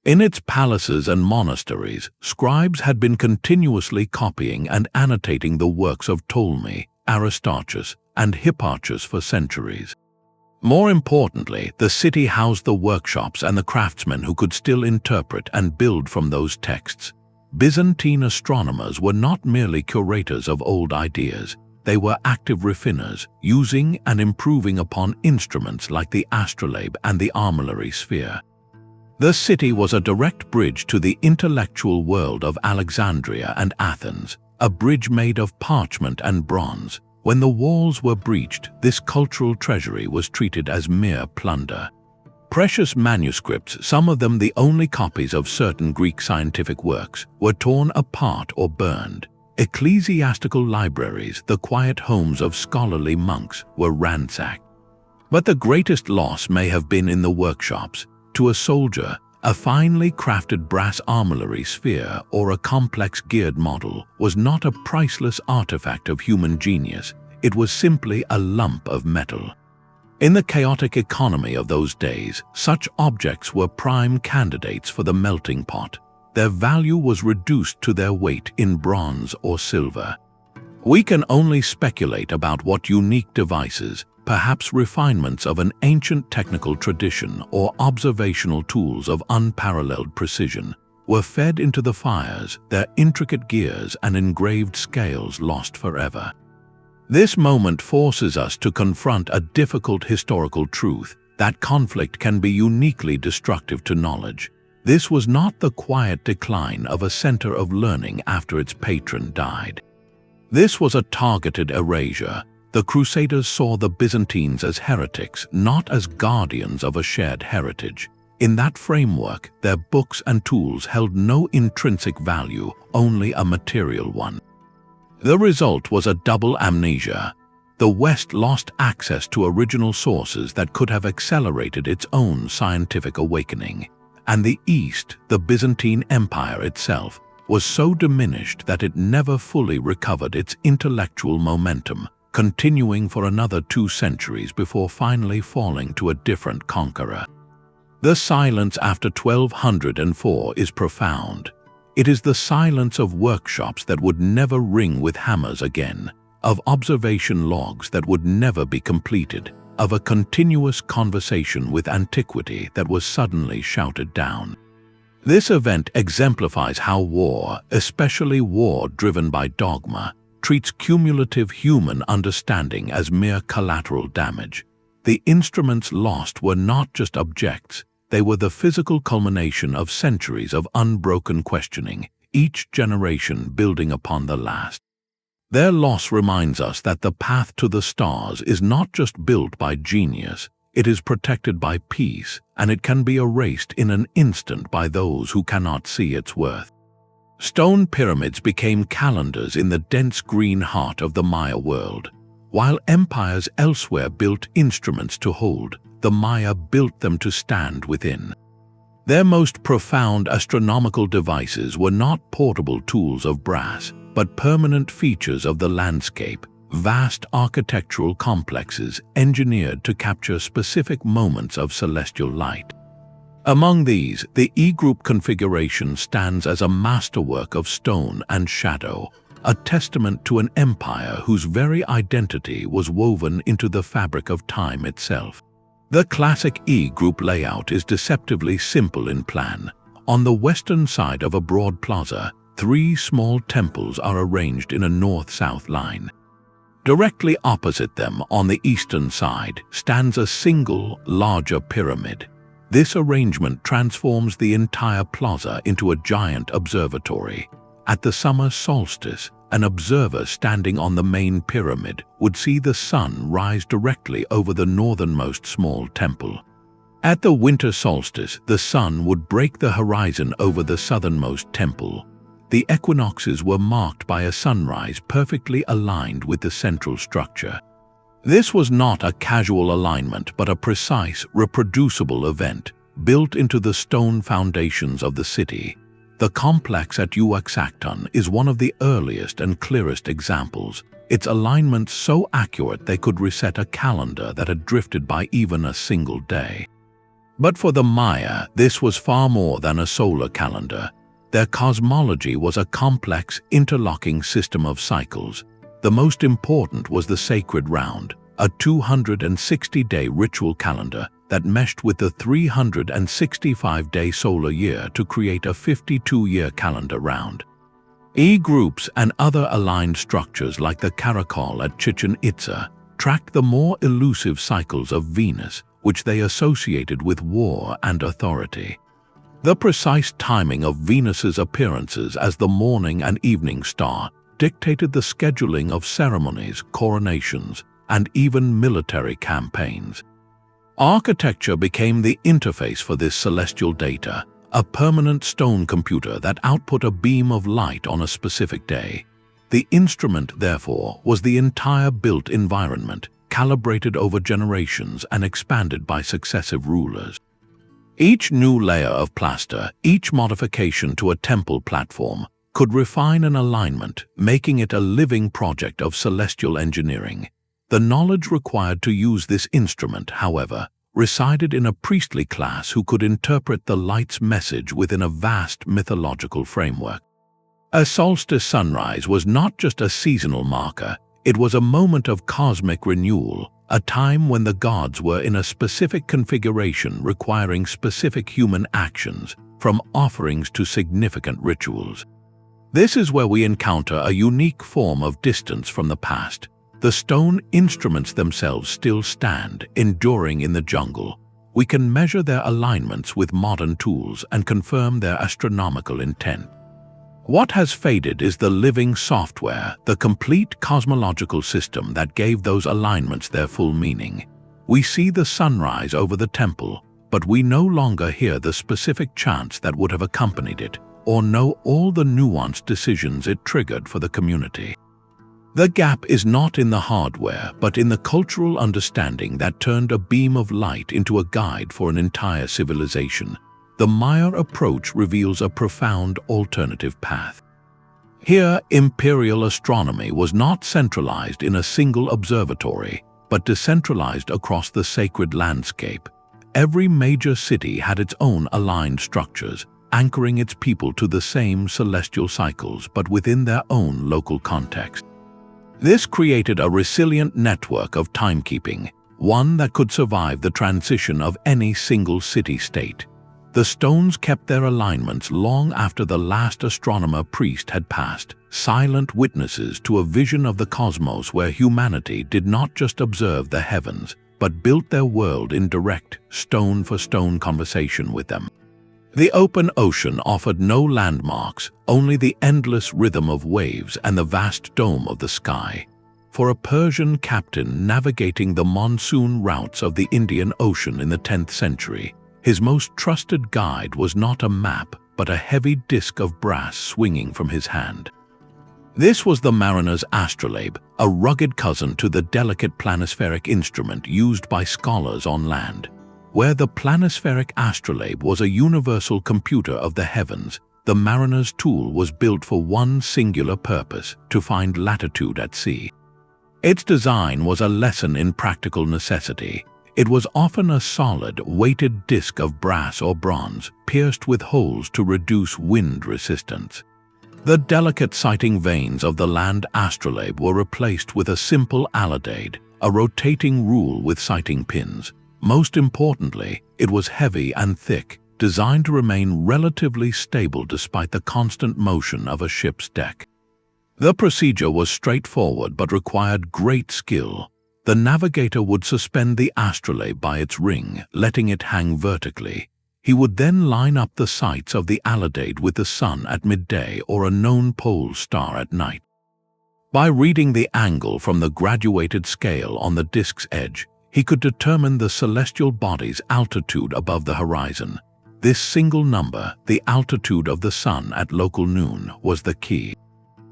In its palaces and monasteries, scribes had been continuously copying and annotating the works of Ptolemy, Aristarchus, and Hipparchus for centuries. More importantly, the city housed the workshops and the craftsmen who could still interpret and build from those texts. Byzantine astronomers were not merely curators of old ideas, they were active refiners, using and improving upon instruments like the Astrolabe and the Armillary sphere. The city was a direct bridge to the intellectual world of Alexandria and Athens, a bridge made of parchment and bronze. When the walls were breached, this cultural treasury was treated as mere plunder. Precious manuscripts, some of them the only copies of certain Greek scientific works, were torn apart or burned. Ecclesiastical libraries, the quiet homes of scholarly monks, were ransacked. But the greatest loss may have been in the workshops. To a soldier, a finely crafted brass armillary sphere or a complex geared model was not a priceless artifact of human genius, it was simply a lump of metal. In the chaotic economy of those days, such objects were prime candidates for the melting pot. Their value was reduced to their weight in bronze or silver. We can only speculate about what unique devices, perhaps refinements of an ancient technical tradition or observational tools of unparalleled precision, were fed into the fires, their intricate gears and engraved scales lost forever. This moment forces us to confront a difficult historical truth, that conflict can be uniquely destructive to knowledge. This was not the quiet decline of a center of learning after its patron died. This was a targeted erasure. The Crusaders saw the Byzantines as heretics, not as guardians of a shared heritage. In that framework, their books and tools held no intrinsic value, only a material one. The result was a double amnesia. The West lost access to original sources that could have accelerated its own scientific awakening. And the East, the Byzantine Empire itself, was so diminished that it never fully recovered its intellectual momentum, continuing for another 2 centuries before finally falling to a different conqueror. The silence after 1204 is profound. It is the silence of workshops that would never ring with hammers again, of observation logs that would never be completed, of a continuous conversation with antiquity that was suddenly shouted down. This event exemplifies how war, especially war driven by dogma, treats cumulative human understanding as mere collateral damage. The instruments lost were not just objects, they were the physical culmination of centuries of unbroken questioning, each generation building upon the last. Their loss reminds us that the path to the stars is not just built by genius, it is protected by peace, and it can be erased in an instant by those who cannot see its worth. Stone pyramids became calendars in the dense green heart of the Maya world. While empires elsewhere built instruments to hold, the Maya built them to stand within. Their most profound astronomical devices were not portable tools of brass, but permanent features of the landscape, vast architectural complexes engineered to capture specific moments of celestial light. Among these, the E-group configuration stands as a masterwork of stone and shadow, a testament to an empire whose very identity was woven into the fabric of time itself. The classic E-group layout is deceptively simple in plan. On the western side of a broad plaza, 3 small temples are arranged in a north-south line. Directly opposite them, on the eastern side, stands a single, larger pyramid. This arrangement transforms the entire plaza into a giant observatory. At the summer solstice, an observer standing on the main pyramid would see the sun rise directly over the northernmost small temple. At the winter solstice, the sun would break the horizon over the southernmost temple. The equinoxes were marked by a sunrise perfectly aligned with the central structure. This was not a casual alignment, but a precise, reproducible event, built into the stone foundations of the city. The complex at Uaxacton is one of the earliest and clearest examples, its alignments so accurate they could reset a calendar that had drifted by even a single day. But for the Maya, this was far more than a solar calendar. Their cosmology was a complex, interlocking system of cycles. The most important was the Sacred Round, a 260-day ritual calendar that meshed with the 365-day solar year to create a 52-year calendar round. E-groups and other aligned structures like the caracol at Chichen Itza tracked the more elusive cycles of Venus, which they associated with war and authority. The precise timing of Venus's appearances as the morning and evening star dictated the scheduling of ceremonies, coronations, and even military campaigns. Architecture became the interface for this celestial data, a permanent stone computer that output a beam of light on a specific day. The instrument, therefore, was the entire built environment, calibrated over generations and expanded by successive rulers. Each new layer of plaster, each modification to a temple platform, could refine an alignment, making it a living project of celestial engineering. The knowledge required to use this instrument, however, resided in a priestly class who could interpret the light's message within a vast mythological framework. A solstice sunrise was not just a seasonal marker, it was a moment of cosmic renewal, a time when the gods were in a specific configuration requiring specific human actions, from offerings to significant rituals. This is where we encounter a unique form of distance from the past. The stone instruments themselves still stand, enduring in the jungle. We can measure their alignments with modern tools and confirm their astronomical intent. What has faded is the living software, the complete cosmological system that gave those alignments their full meaning. We see the sunrise over the temple, but we no longer hear the specific chants that would have accompanied it, or know all the nuanced decisions it triggered for the community. The gap is not in the hardware, but in the cultural understanding that turned a beam of light into a guide for an entire civilization. The Maya approach reveals a profound alternative path. Here, imperial astronomy was not centralized in a single observatory, but decentralized across the sacred landscape. Every major city had its own aligned structures, anchoring its people to the same celestial cycles but within their own local context. This created a resilient network of timekeeping, one that could survive the transition of any single city-state. The stones kept their alignments long after the last astronomer-priest had passed, silent witnesses to a vision of the cosmos where humanity did not just observe the heavens, but built their world in direct, stone-for-stone conversation with them. The open ocean offered no landmarks, only the endless rhythm of waves and the vast dome of the sky. For a Persian captain navigating the monsoon routes of the Indian Ocean in the 10th century, his most trusted guide was not a map, but a heavy disc of brass swinging from his hand. This was the mariner's astrolabe, a rugged cousin to the delicate planispheric instrument used by scholars on land. Where the planispheric astrolabe was a universal computer of the heavens, the mariner's tool was built for one singular purpose: to find latitude at sea. Its design was a lesson in practical necessity. It was often a solid, weighted disc of brass or bronze, pierced with holes to reduce wind resistance. The delicate sighting vanes of the land astrolabe were replaced with a simple alidade, a rotating rule with sighting pins. Most importantly, it was heavy and thick, designed to remain relatively stable despite the constant motion of a ship's deck. The procedure was straightforward but required great skill. The navigator would suspend the astrolabe by its ring, letting it hang vertically. He would then line up the sights of the alidade with the sun at midday or a known pole star at night. By reading the angle from the graduated scale on the disk's edge, he could determine the celestial body's altitude above the horizon. This single number, the altitude of the sun at local noon, was the key.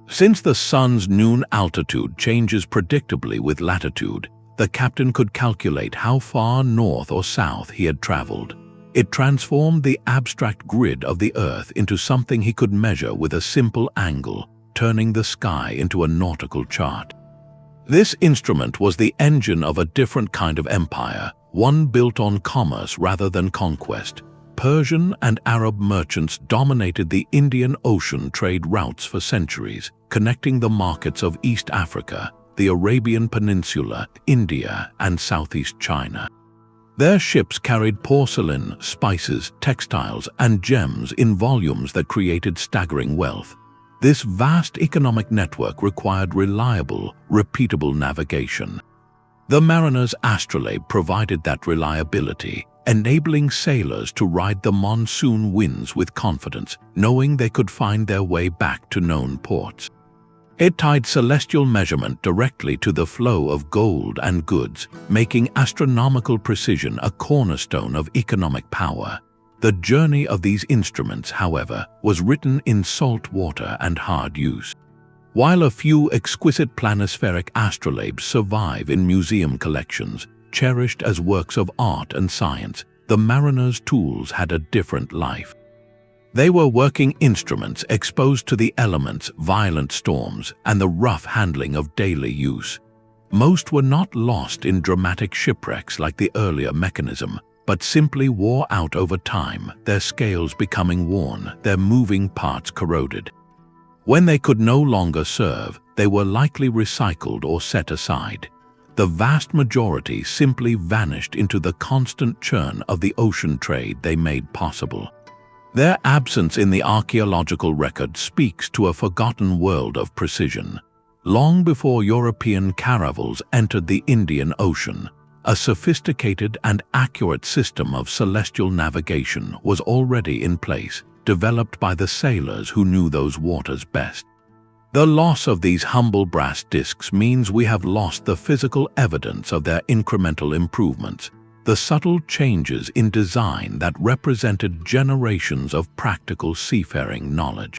Since the sun's noon altitude changes predictably with latitude, the captain could calculate how far north or south he had traveled. It transformed the abstract grid of the Earth into something he could measure with a simple angle, turning the sky into a nautical chart. This instrument was the engine of a different kind of empire, one built on commerce rather than conquest. Persian and Arab merchants dominated the Indian Ocean trade routes for centuries, connecting the markets of East Africa, the Arabian Peninsula, India, and Southeast China. Their ships carried porcelain, spices, textiles, and gems in volumes that created staggering wealth. This vast economic network required reliable, repeatable navigation. The mariner's astrolabe provided that reliability, enabling sailors to ride the monsoon winds with confidence, knowing they could find their way back to known ports. It tied celestial measurement directly to the flow of gold and goods, making astronomical precision a cornerstone of economic power. The journey of these instruments, however, was written in salt water and hard use. While a few exquisite planispheric astrolabes survive in museum collections, cherished as works of art and science, the mariner's tools had a different life. They were working instruments exposed to the elements, violent storms, and the rough handling of daily use. Most were not lost in dramatic shipwrecks like the earlier mechanism, but simply wore out over time, their scales becoming worn, their moving parts corroded. When they could no longer serve, they were likely recycled or set aside. The vast majority simply vanished into the constant churn of the ocean trade they made possible. Their absence in the archaeological record speaks to a forgotten world of precision. Long before European caravels entered the Indian Ocean, a sophisticated and accurate system of celestial navigation was already in place, developed by the sailors who knew those waters best. The loss of these humble brass discs means we have lost the physical evidence of their incremental improvements, the subtle changes in design that represented generations of practical seafaring knowledge.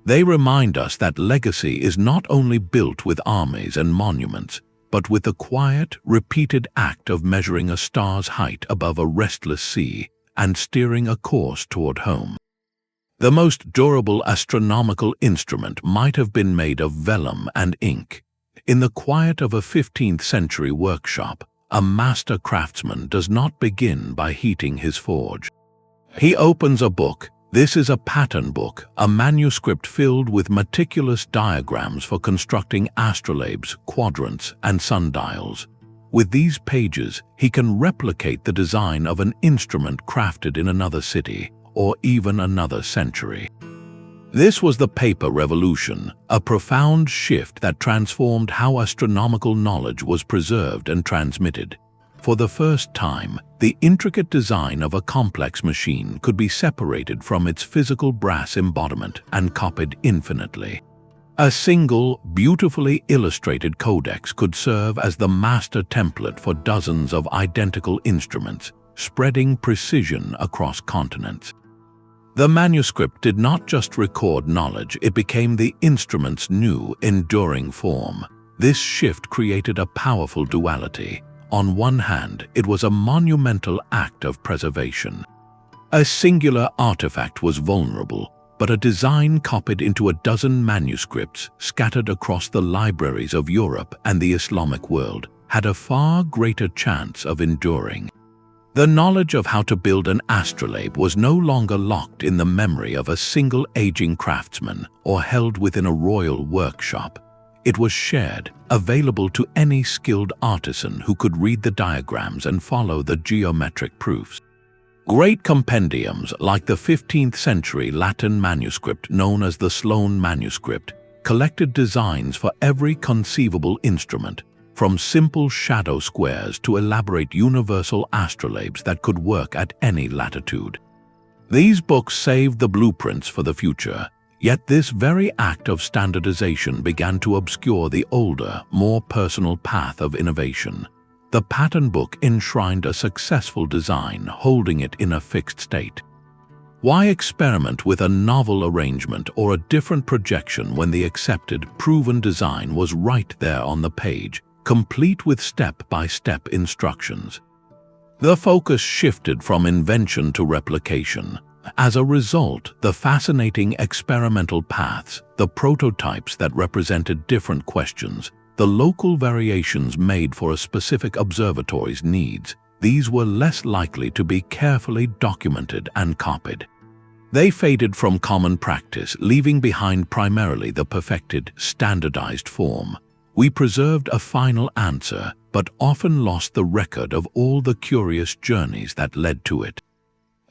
They remind us that legacy is not only built with armies and monuments, but with the quiet, repeated act of measuring a star's height above a restless sea and steering a course toward home. The most durable astronomical instrument might have been made of vellum and ink. In the quiet of a 15th century workshop, a master craftsman does not begin by heating his forge. He opens a book. This is a pattern book, a manuscript filled with meticulous diagrams for constructing astrolabes, quadrants, and sundials. With these pages, he can replicate the design of an instrument crafted in another city, or even another century. This was the paper revolution, a profound shift that transformed how astronomical knowledge was preserved and transmitted. For the first time, the intricate design of a complex machine could be separated from its physical brass embodiment and copied infinitely. A single, beautifully illustrated codex could serve as the master template for dozens of identical instruments, spreading precision across continents. The manuscript did not just record knowledge, it became the instrument's new, enduring form. This shift created a powerful duality. On one hand, it was a monumental act of preservation. A singular artifact was vulnerable, but a design copied into a dozen manuscripts scattered across the libraries of Europe and the Islamic world had a far greater chance of enduring. The knowledge of how to build an astrolabe was no longer locked in the memory of a single aging craftsman or held within a royal workshop. It was shared, available to any skilled artisan who could read the diagrams and follow the geometric proofs. Great compendiums like the 15th century Latin manuscript known as the Sloane Manuscript collected designs for every conceivable instrument, from simple shadow squares to elaborate universal astrolabes that could work at any latitude. These books saved the blueprints for the future, yet this very act of standardization began to obscure the older, more personal path of innovation. The pattern book enshrined a successful design, holding it in a fixed state. Why experiment with a novel arrangement or a different projection when the accepted, proven design was right there on the page, complete with step-by-step instructions? The focus shifted from invention to replication. As a result, the fascinating experimental paths, the prototypes that represented different questions, the local variations made for a specific observatory's needs, these were less likely to be carefully documented and copied. They faded from common practice, leaving behind primarily the perfected, standardized form. We preserved a final answer, but often lost the record of all the curious journeys that led to it.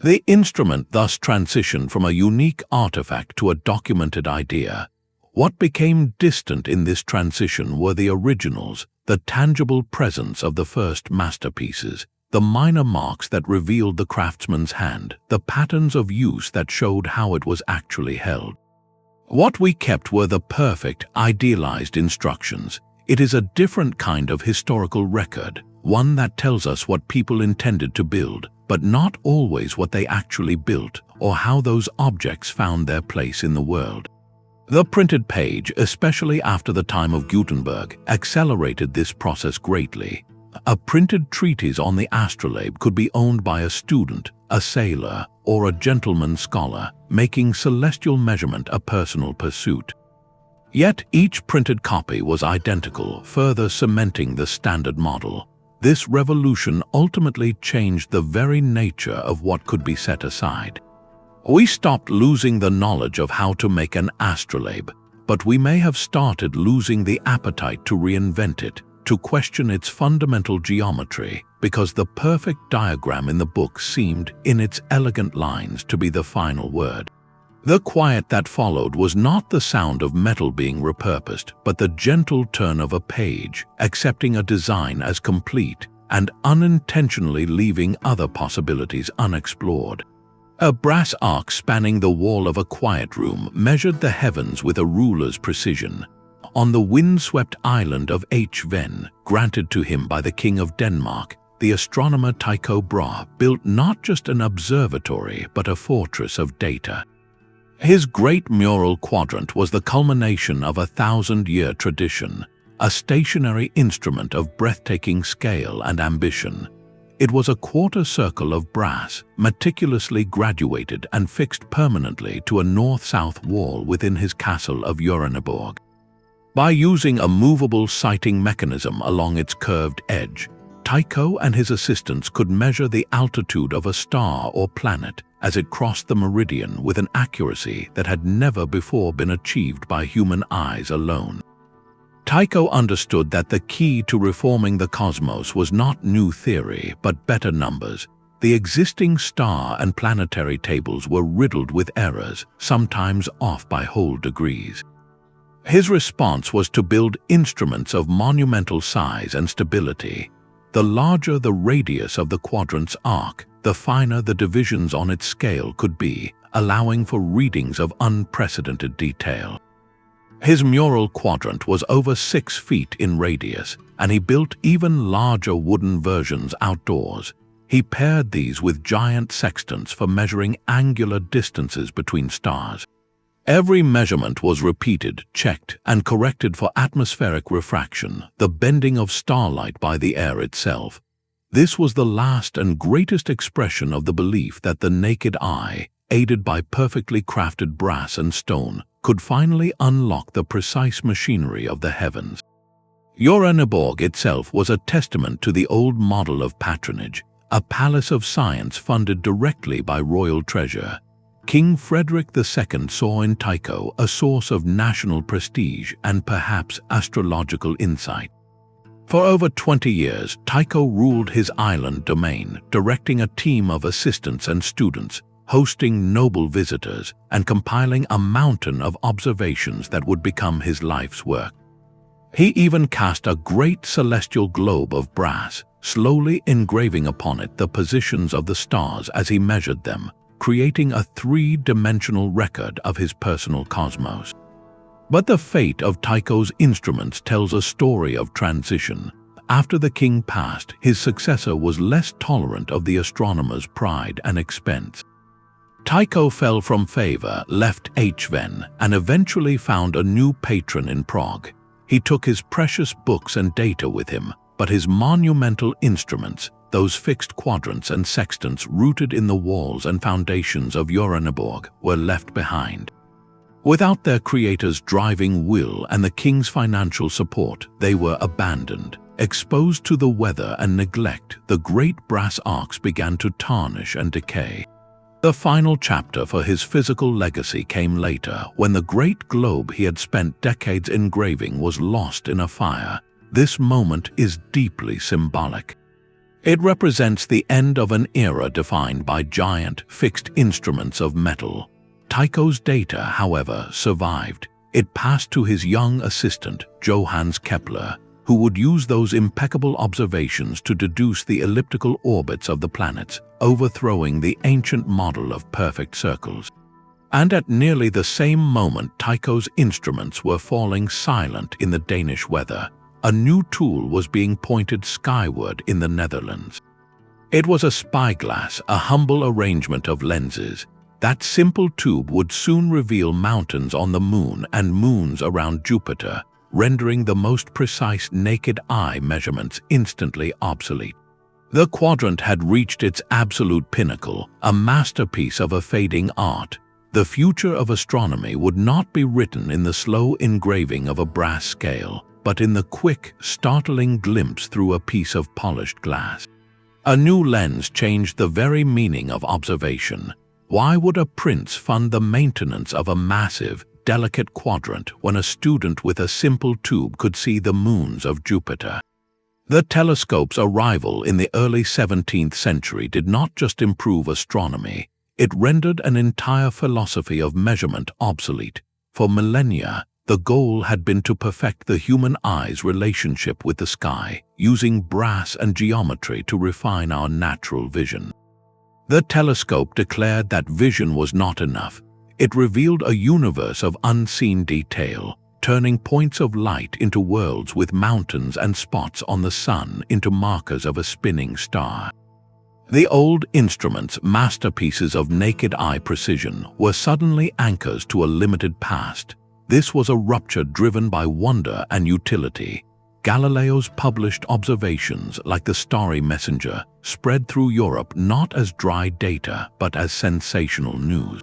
The instrument thus transitioned from a unique artifact to a documented idea. What became distant in this transition were the originals, the tangible presence of the first masterpieces, the minor marks that revealed the craftsman's hand, the patterns of use that showed how it was actually held. What we kept were the perfect, idealized instructions. It is a different kind of historical record, one that tells us what people intended to build, but not always what they actually built or how those objects found their place in the world. The printed page, especially after the time of Gutenberg, accelerated this process greatly. A printed treatise on the astrolabe could be owned by a student, a sailor, or a gentleman scholar, making celestial measurement a personal pursuit. Yet each printed copy was identical, further cementing the standard model. This revolution ultimately changed the very nature of what could be set aside. We stopped losing the knowledge of how to make an astrolabe, but we may have started losing the appetite to reinvent it, to question its fundamental geometry, because the perfect diagram in the book seemed, in its elegant lines, to be the final word. The quiet that followed was not the sound of metal being repurposed, but the gentle turn of a page, accepting a design as complete and unintentionally leaving other possibilities unexplored. A brass arc spanning the wall of a quiet room measured the heavens with a ruler's precision. On the wind-swept island of Ven, granted to him by the King of Denmark, the astronomer Tycho Brahe built not just an observatory but a fortress of data. His great mural quadrant was the culmination of a 1,000-year tradition, a stationary instrument of breathtaking scale and ambition. It was a quarter circle of brass, meticulously graduated and fixed permanently to a north-south wall within his castle of Uraniborg. By using a movable sighting mechanism along its curved edge, Tycho and his assistants could measure the altitude of a star or planet as it crossed the meridian with an accuracy that had never before been achieved by human eyes alone. Tycho understood that the key to reforming the cosmos was not new theory, but better numbers. The existing star and planetary tables were riddled with errors, sometimes off by whole degrees. His response was to build instruments of monumental size and stability. The larger the radius of the quadrant's arc, the finer the divisions on its scale could be, allowing for readings of unprecedented detail. His mural quadrant was over 6 feet in radius, and he built even larger wooden versions outdoors. He paired these with giant sextants for measuring angular distances between stars. Every measurement was repeated, checked, and corrected for atmospheric refraction, the bending of starlight by the air itself. This was the last and greatest expression of the belief that the naked eye, aided by perfectly crafted brass and stone, could finally unlock the precise machinery of the heavens. Uraniborg itself was a testament to the old model of patronage, a palace of science funded directly by royal treasure. King Frederick II saw in Tycho a source of national prestige and perhaps astrological insight. For over 20 years, Tycho ruled his island domain, directing a team of assistants and students, hosting noble visitors, and compiling a mountain of observations that would become his life's work. He even cast a great celestial globe of brass, slowly engraving upon it the positions of the stars as he measured them, creating a three-dimensional record of his personal cosmos. But the fate of Tycho's instruments tells a story of transition. After the king passed, his successor was less tolerant of the astronomer's pride and expense. Tycho fell from favor, left Hven, and eventually found a new patron in Prague. He took his precious books and data with him, but his monumental instruments, those fixed quadrants and sextants rooted in the walls and foundations of Uraniborg, were left behind. Without their creator's driving will and the king's financial support, they were abandoned. Exposed to the weather and neglect, the great brass arcs began to tarnish and decay. The final chapter for his physical legacy came later, when the great globe he had spent decades engraving was lost in a fire. This moment is deeply symbolic. It represents the end of an era defined by giant, fixed instruments of metal. Tycho's data, however, survived. It passed to his young assistant, Johannes Kepler, who would use those impeccable observations to deduce the elliptical orbits of the planets, overthrowing the ancient model of perfect circles. And at nearly the same moment, Tycho's instruments were falling silent in the Danish weather. A new tool was being pointed skyward in the Netherlands. It was a spyglass, a humble arrangement of lenses. That simple tube would soon reveal mountains on the moon and moons around Jupiter, rendering the most precise naked eye measurements instantly obsolete. The quadrant had reached its absolute pinnacle, a masterpiece of a fading art. The future of astronomy would not be written in the slow engraving of a brass scale, but in the quick, startling glimpse through a piece of polished glass. A new lens changed the very meaning of observation. Why would a prince fund the maintenance of a massive, delicate quadrant when a student with a simple tube could see the moons of Jupiter? The telescope's arrival in the early 17th century did not just improve astronomy, it rendered an entire philosophy of measurement obsolete. For millennia, the goal had been to perfect the human eye's relationship with the sky, using brass and geometry to refine our natural vision. The telescope declared that vision was not enough. It revealed a universe of unseen detail, turning points of light into worlds with mountains and spots on the sun into markers of a spinning star. The old instruments, masterpieces of naked eye precision, were suddenly anchors to a limited past. This was a rupture driven by wonder and utility. Galileo's published observations, like the Starry Messenger, spread through Europe not as dry data but as sensational news.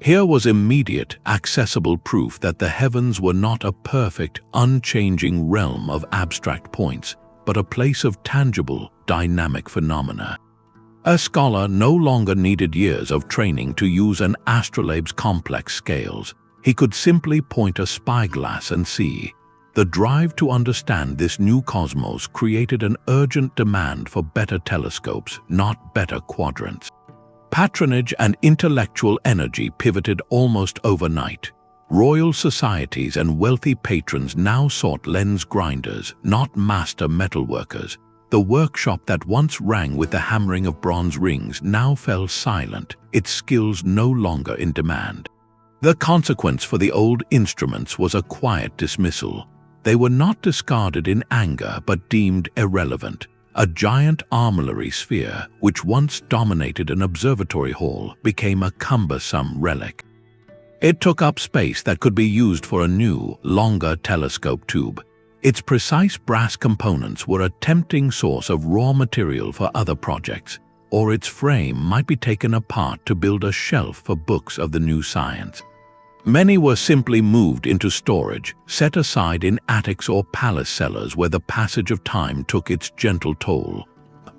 Here was immediate, accessible proof that the heavens were not a perfect, unchanging realm of abstract points, but a place of tangible, dynamic phenomena. A scholar no longer needed years of training to use an astrolabe's complex scales. He could simply point a spyglass and see. The drive to understand this new cosmos created an urgent demand for better telescopes, not better quadrants. Patronage and intellectual energy pivoted almost overnight. Royal societies and wealthy patrons now sought lens grinders, not master metalworkers. The workshop that once rang with the hammering of bronze rings now fell silent, its skills no longer in demand. The consequence for the old instruments was a quiet dismissal. They were not discarded in anger but deemed irrelevant. A giant armillary sphere, which once dominated an observatory hall, became a cumbersome relic. It took up space that could be used for a new, longer telescope tube. Its precise brass components were a tempting source of raw material for other projects. or its frame might be taken apart to build a shelf for books of the new science. Many were simply moved into storage, set aside in attics or palace cellars where the passage of time took its gentle toll.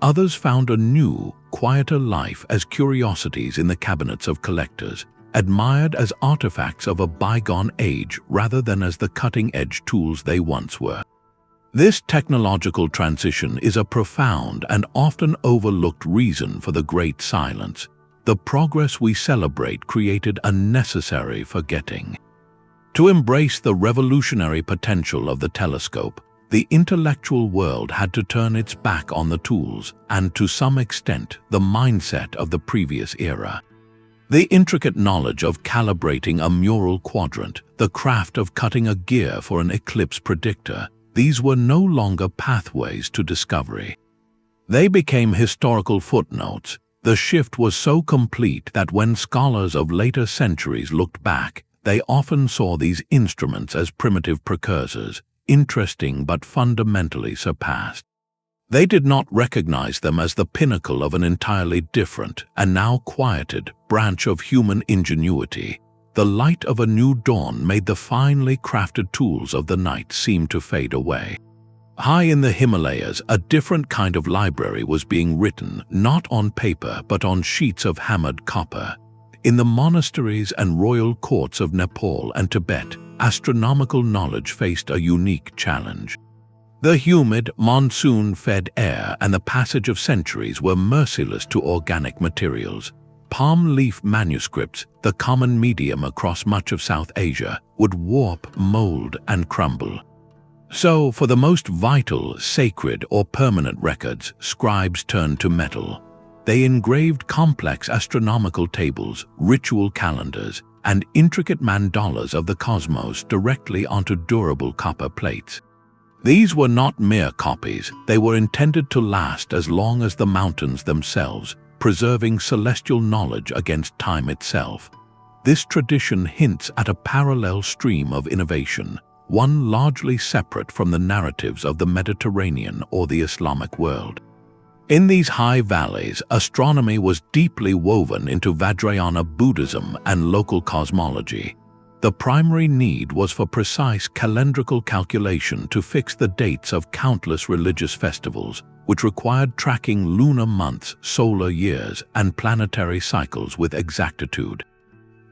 Others found a new, quieter life as curiosities in the cabinets of collectors, admired as artifacts of a bygone age rather than as the cutting-edge tools they once were. This technological transition is a profound and often overlooked reason for the Great Silence. The progress we celebrate created a necessary forgetting. To embrace the revolutionary potential of the telescope, the intellectual world had to turn its back on the tools and, to some extent, the mindset of the previous era. The intricate knowledge of calibrating a mural quadrant, the craft of cutting a gear for an eclipse predictor, these were no longer pathways to discovery. They became historical footnotes. The shift was so complete that when scholars of later centuries looked back, they often saw these instruments as primitive precursors, interesting but fundamentally surpassed. They did not recognize them as the pinnacle of an entirely different, and now quieted, branch of human ingenuity. The light of a new dawn made the finely crafted tools of the night seem to fade away. High in the Himalayas, a different kind of library was being written, not on paper but on sheets of hammered copper. In the monasteries and royal courts of Nepal and Tibet, astronomical knowledge faced a unique challenge. The humid, monsoon-fed air and the passage of centuries were merciless to organic materials. Palm leaf manuscripts, the common medium across much of South Asia, would warp, mold, and crumble. So, for the most vital, sacred, or permanent records, scribes turned to metal. They engraved complex astronomical tables, ritual calendars, and intricate mandalas of the cosmos directly onto durable copper plates. These were not mere copies, they were intended to last as long as the mountains themselves, preserving celestial knowledge against time itself. This tradition hints at a parallel stream of innovation, one largely separate from the narratives of the Mediterranean or the Islamic world. In these high valleys, astronomy was deeply woven into Vajrayana Buddhism and local cosmology. The primary need was for precise calendrical calculation to fix the dates of countless religious festivals, which required tracking lunar months, solar years, and planetary cycles with exactitude.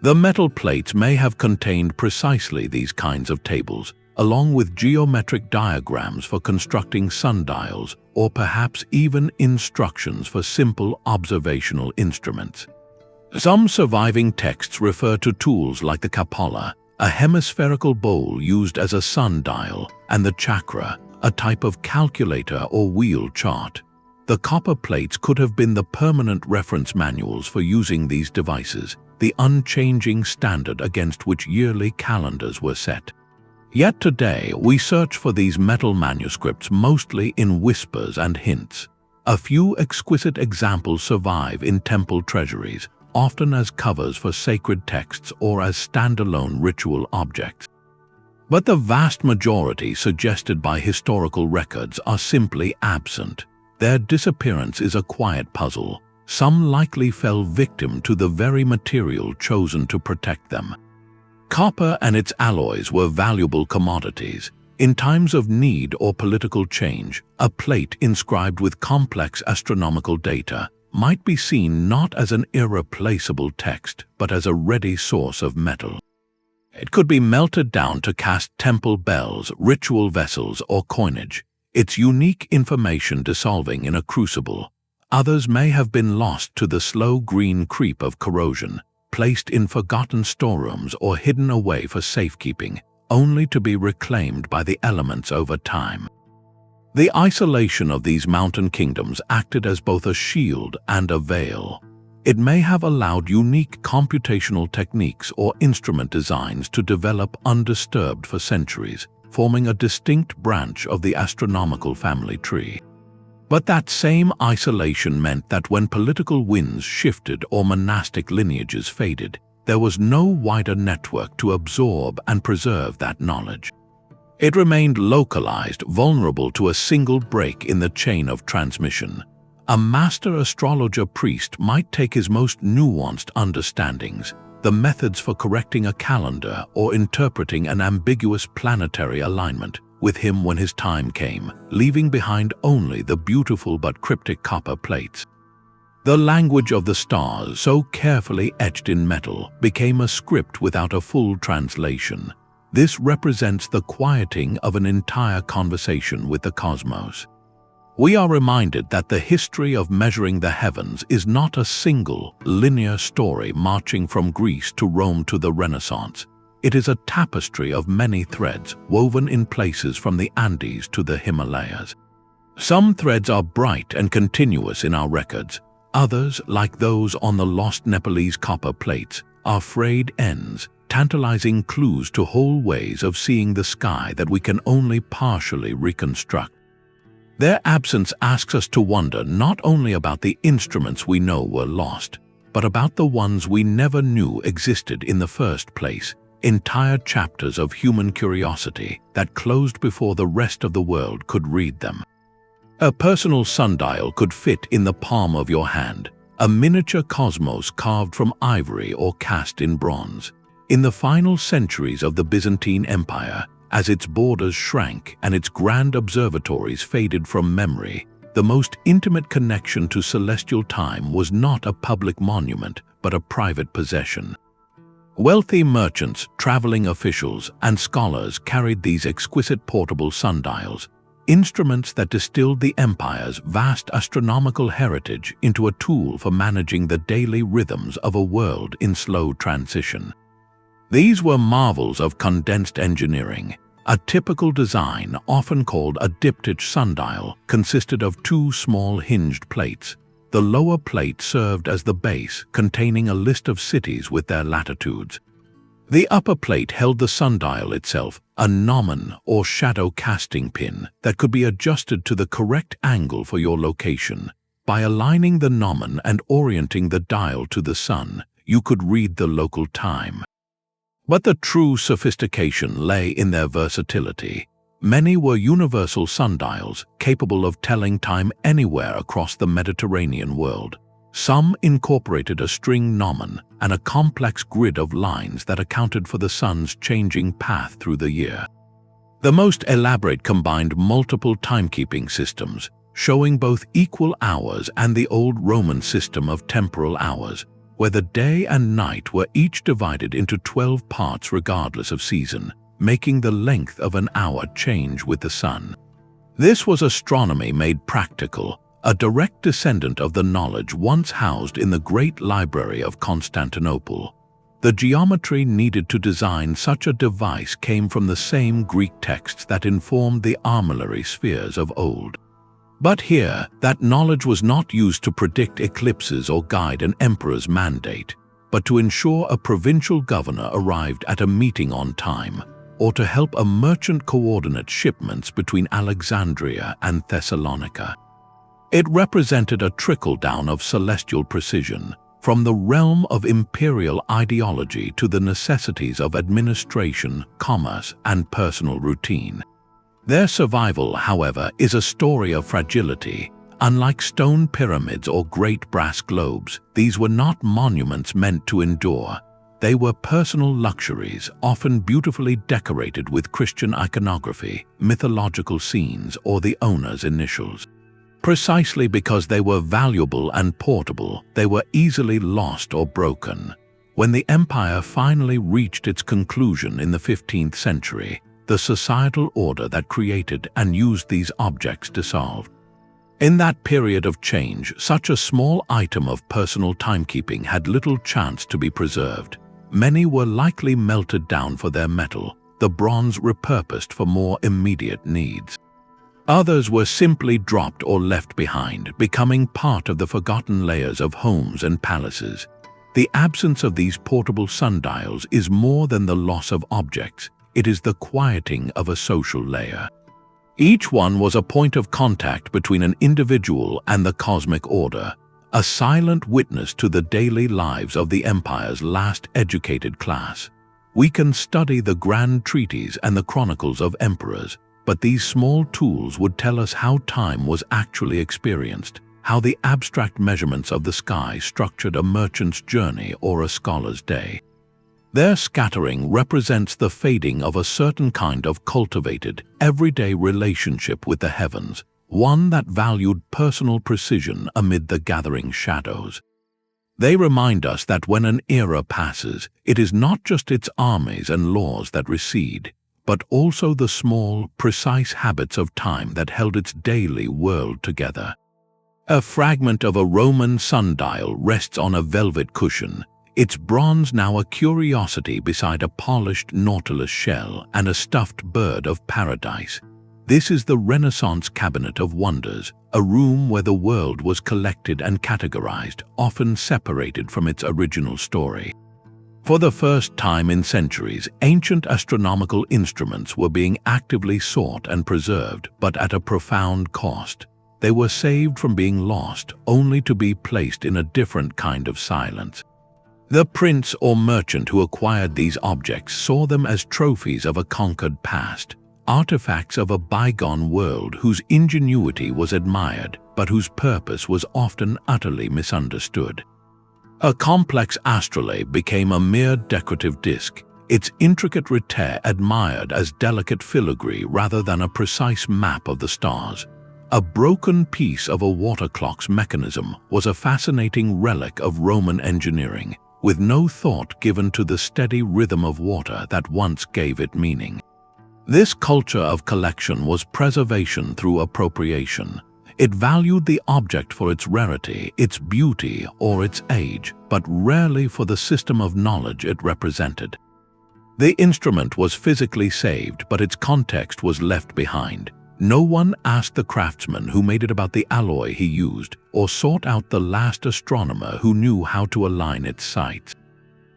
The metal plates may have contained precisely these kinds of tables, along with geometric diagrams for constructing sundials, or perhaps even instructions for simple observational instruments. Some surviving texts refer to tools like the kapala, a hemispherical bowl used as a sundial, and the chakra, a type of calculator or wheel chart. The copper plates could have been the permanent reference manuals for using these devices, the unchanging standard against which yearly calendars were set. Yet today, we search for these metal manuscripts mostly in whispers and hints. A few exquisite examples survive in temple treasuries, often as covers for sacred texts or as standalone ritual objects. But the vast majority suggested by historical records are simply absent. Their disappearance is a quiet puzzle. Some likely fell victim to the very material chosen to protect them. Copper and its alloys were valuable commodities. In times of need or political change, a plate inscribed with complex astronomical data might be seen not as an irreplaceable text, but as a ready source of metal. It could be melted down to cast temple bells, ritual vessels, or coinage, its unique information dissolving in a crucible. Others may have been lost to the slow green creep of corrosion, placed in forgotten storerooms or hidden away for safekeeping, only to be reclaimed by the elements over time. The isolation of these mountain kingdoms acted as both a shield and a veil. It may have allowed unique computational techniques or instrument designs to develop undisturbed for centuries, forming a distinct branch of the astronomical family tree. But that same isolation meant that when political winds shifted or monastic lineages faded, there was no wider network to absorb and preserve that knowledge. It remained localized, vulnerable to a single break in the chain of transmission. A master astrologer priest might take his most nuanced understandings, the methods for correcting a calendar or interpreting an ambiguous planetary alignment, with him when his time came, leaving behind only the beautiful but cryptic copper plates. The language of the stars, so carefully etched in metal, became a script without a full translation. This represents the quieting of an entire conversation with the cosmos. We are reminded that the history of measuring the heavens is not a single, linear story marching from Greece to Rome to the Renaissance. It is a tapestry of many threads woven in places from the Andes to the Himalayas. Some threads are bright and continuous in our records. Others, like those on the lost Nepalese copper plates, are frayed ends, tantalizing clues to whole ways of seeing the sky that we can only partially reconstruct. Their absence asks us to wonder not only about the instruments we know were lost, but about the ones we never knew existed in the first place, entire chapters of human curiosity that closed before the rest of the world could read them. A personal sundial could fit in the palm of your hand, a miniature cosmos carved from ivory or cast in bronze. In the final centuries of the Byzantine Empire, as its borders shrank and its grand observatories faded from memory, the most intimate connection to celestial time was not a public monument, but a private possession. Wealthy merchants, traveling officials, and scholars carried these exquisite portable sundials, instruments that distilled the empire's vast astronomical heritage into a tool for managing the daily rhythms of a world in slow transition. These were marvels of condensed engineering. A typical design, often called a diptych sundial, consisted of two small hinged plates. The lower plate served as the base, containing a list of cities with their latitudes. The upper plate held the sundial itself, a gnomon or shadow casting pin that could be adjusted to the correct angle for your location. By aligning the gnomon and orienting the dial to the sun, you could read the local time. But the true sophistication lay in their versatility. Many were universal sundials, capable of telling time anywhere across the Mediterranean world. Some incorporated a string gnomon and a complex grid of lines that accounted for the sun's changing path through the year. The most elaborate combined multiple timekeeping systems, showing both equal hours and the old Roman system of temporal hours, where the day and night were each divided into 12 parts regardless of season, making the length of an hour change with the sun. This was astronomy made practical, a direct descendant of the knowledge once housed in the great library of Constantinople. The geometry needed to design such a device came from the same Greek texts that informed the armillary spheres of old. But here, that knowledge was not used to predict eclipses or guide an emperor's mandate, but to ensure a provincial governor arrived at a meeting on time, or to help a merchant coordinate shipments between Alexandria and Thessalonica. It represented a trickle-down of celestial precision, from the realm of imperial ideology to the necessities of administration, commerce, and personal routine. Their survival, however, is a story of fragility. Unlike stone pyramids or great brass globes, these were not monuments meant to endure. They were personal luxuries, often beautifully decorated with Christian iconography, mythological scenes, or the owner's initials. Precisely because they were valuable and portable, they were easily lost or broken. When the empire finally reached its conclusion in the 15th century, the societal order that created and used these objects dissolved. In that period of change, such a small item of personal timekeeping had little chance to be preserved. Many were likely melted down for their metal, the bronze repurposed for more immediate needs. Others were simply dropped or left behind, becoming part of the forgotten layers of homes and palaces. The absence of these portable sundials is more than the loss of objects. It is the quieting of a social layer. Each one was a point of contact between an individual and the cosmic order, a silent witness to the daily lives of the empire's last educated class. We can study the grand treaties and the chronicles of emperors, but these small tools would tell us how time was actually experienced, how the abstract measurements of the sky structured a merchant's journey or a scholar's day. Their scattering represents the fading of a certain kind of cultivated, everyday relationship with the heavens, one that valued personal precision amid the gathering shadows. They remind us that when an era passes, it is not just its armies and laws that recede, but also the small, precise habits of time that held its daily world together. A fragment of a Roman sundial rests on a velvet cushion, its bronze now a curiosity beside a polished nautilus shell and a stuffed bird of paradise. This is the Renaissance Cabinet of Wonders, a room where the world was collected and categorized, often separated from its original story. For the first time in centuries, ancient astronomical instruments were being actively sought and preserved, but at a profound cost. They were saved from being lost, only to be placed in a different kind of silence. The prince or merchant who acquired these objects saw them as trophies of a conquered past, artifacts of a bygone world whose ingenuity was admired, but whose purpose was often utterly misunderstood. A complex astrolabe became a mere decorative disc, its intricate repair admired as delicate filigree rather than a precise map of the stars. A broken piece of a water clock's mechanism was a fascinating relic of Roman engineering, with no thought given to the steady rhythm of water that once gave it meaning. This culture of collection was preservation through appropriation. It valued the object for its rarity, its beauty, or its age, but rarely for the system of knowledge it represented. The instrument was physically saved, but its context was left behind. No one asked the craftsman who made it about the alloy he used, or sought out the last astronomer who knew how to align its sights.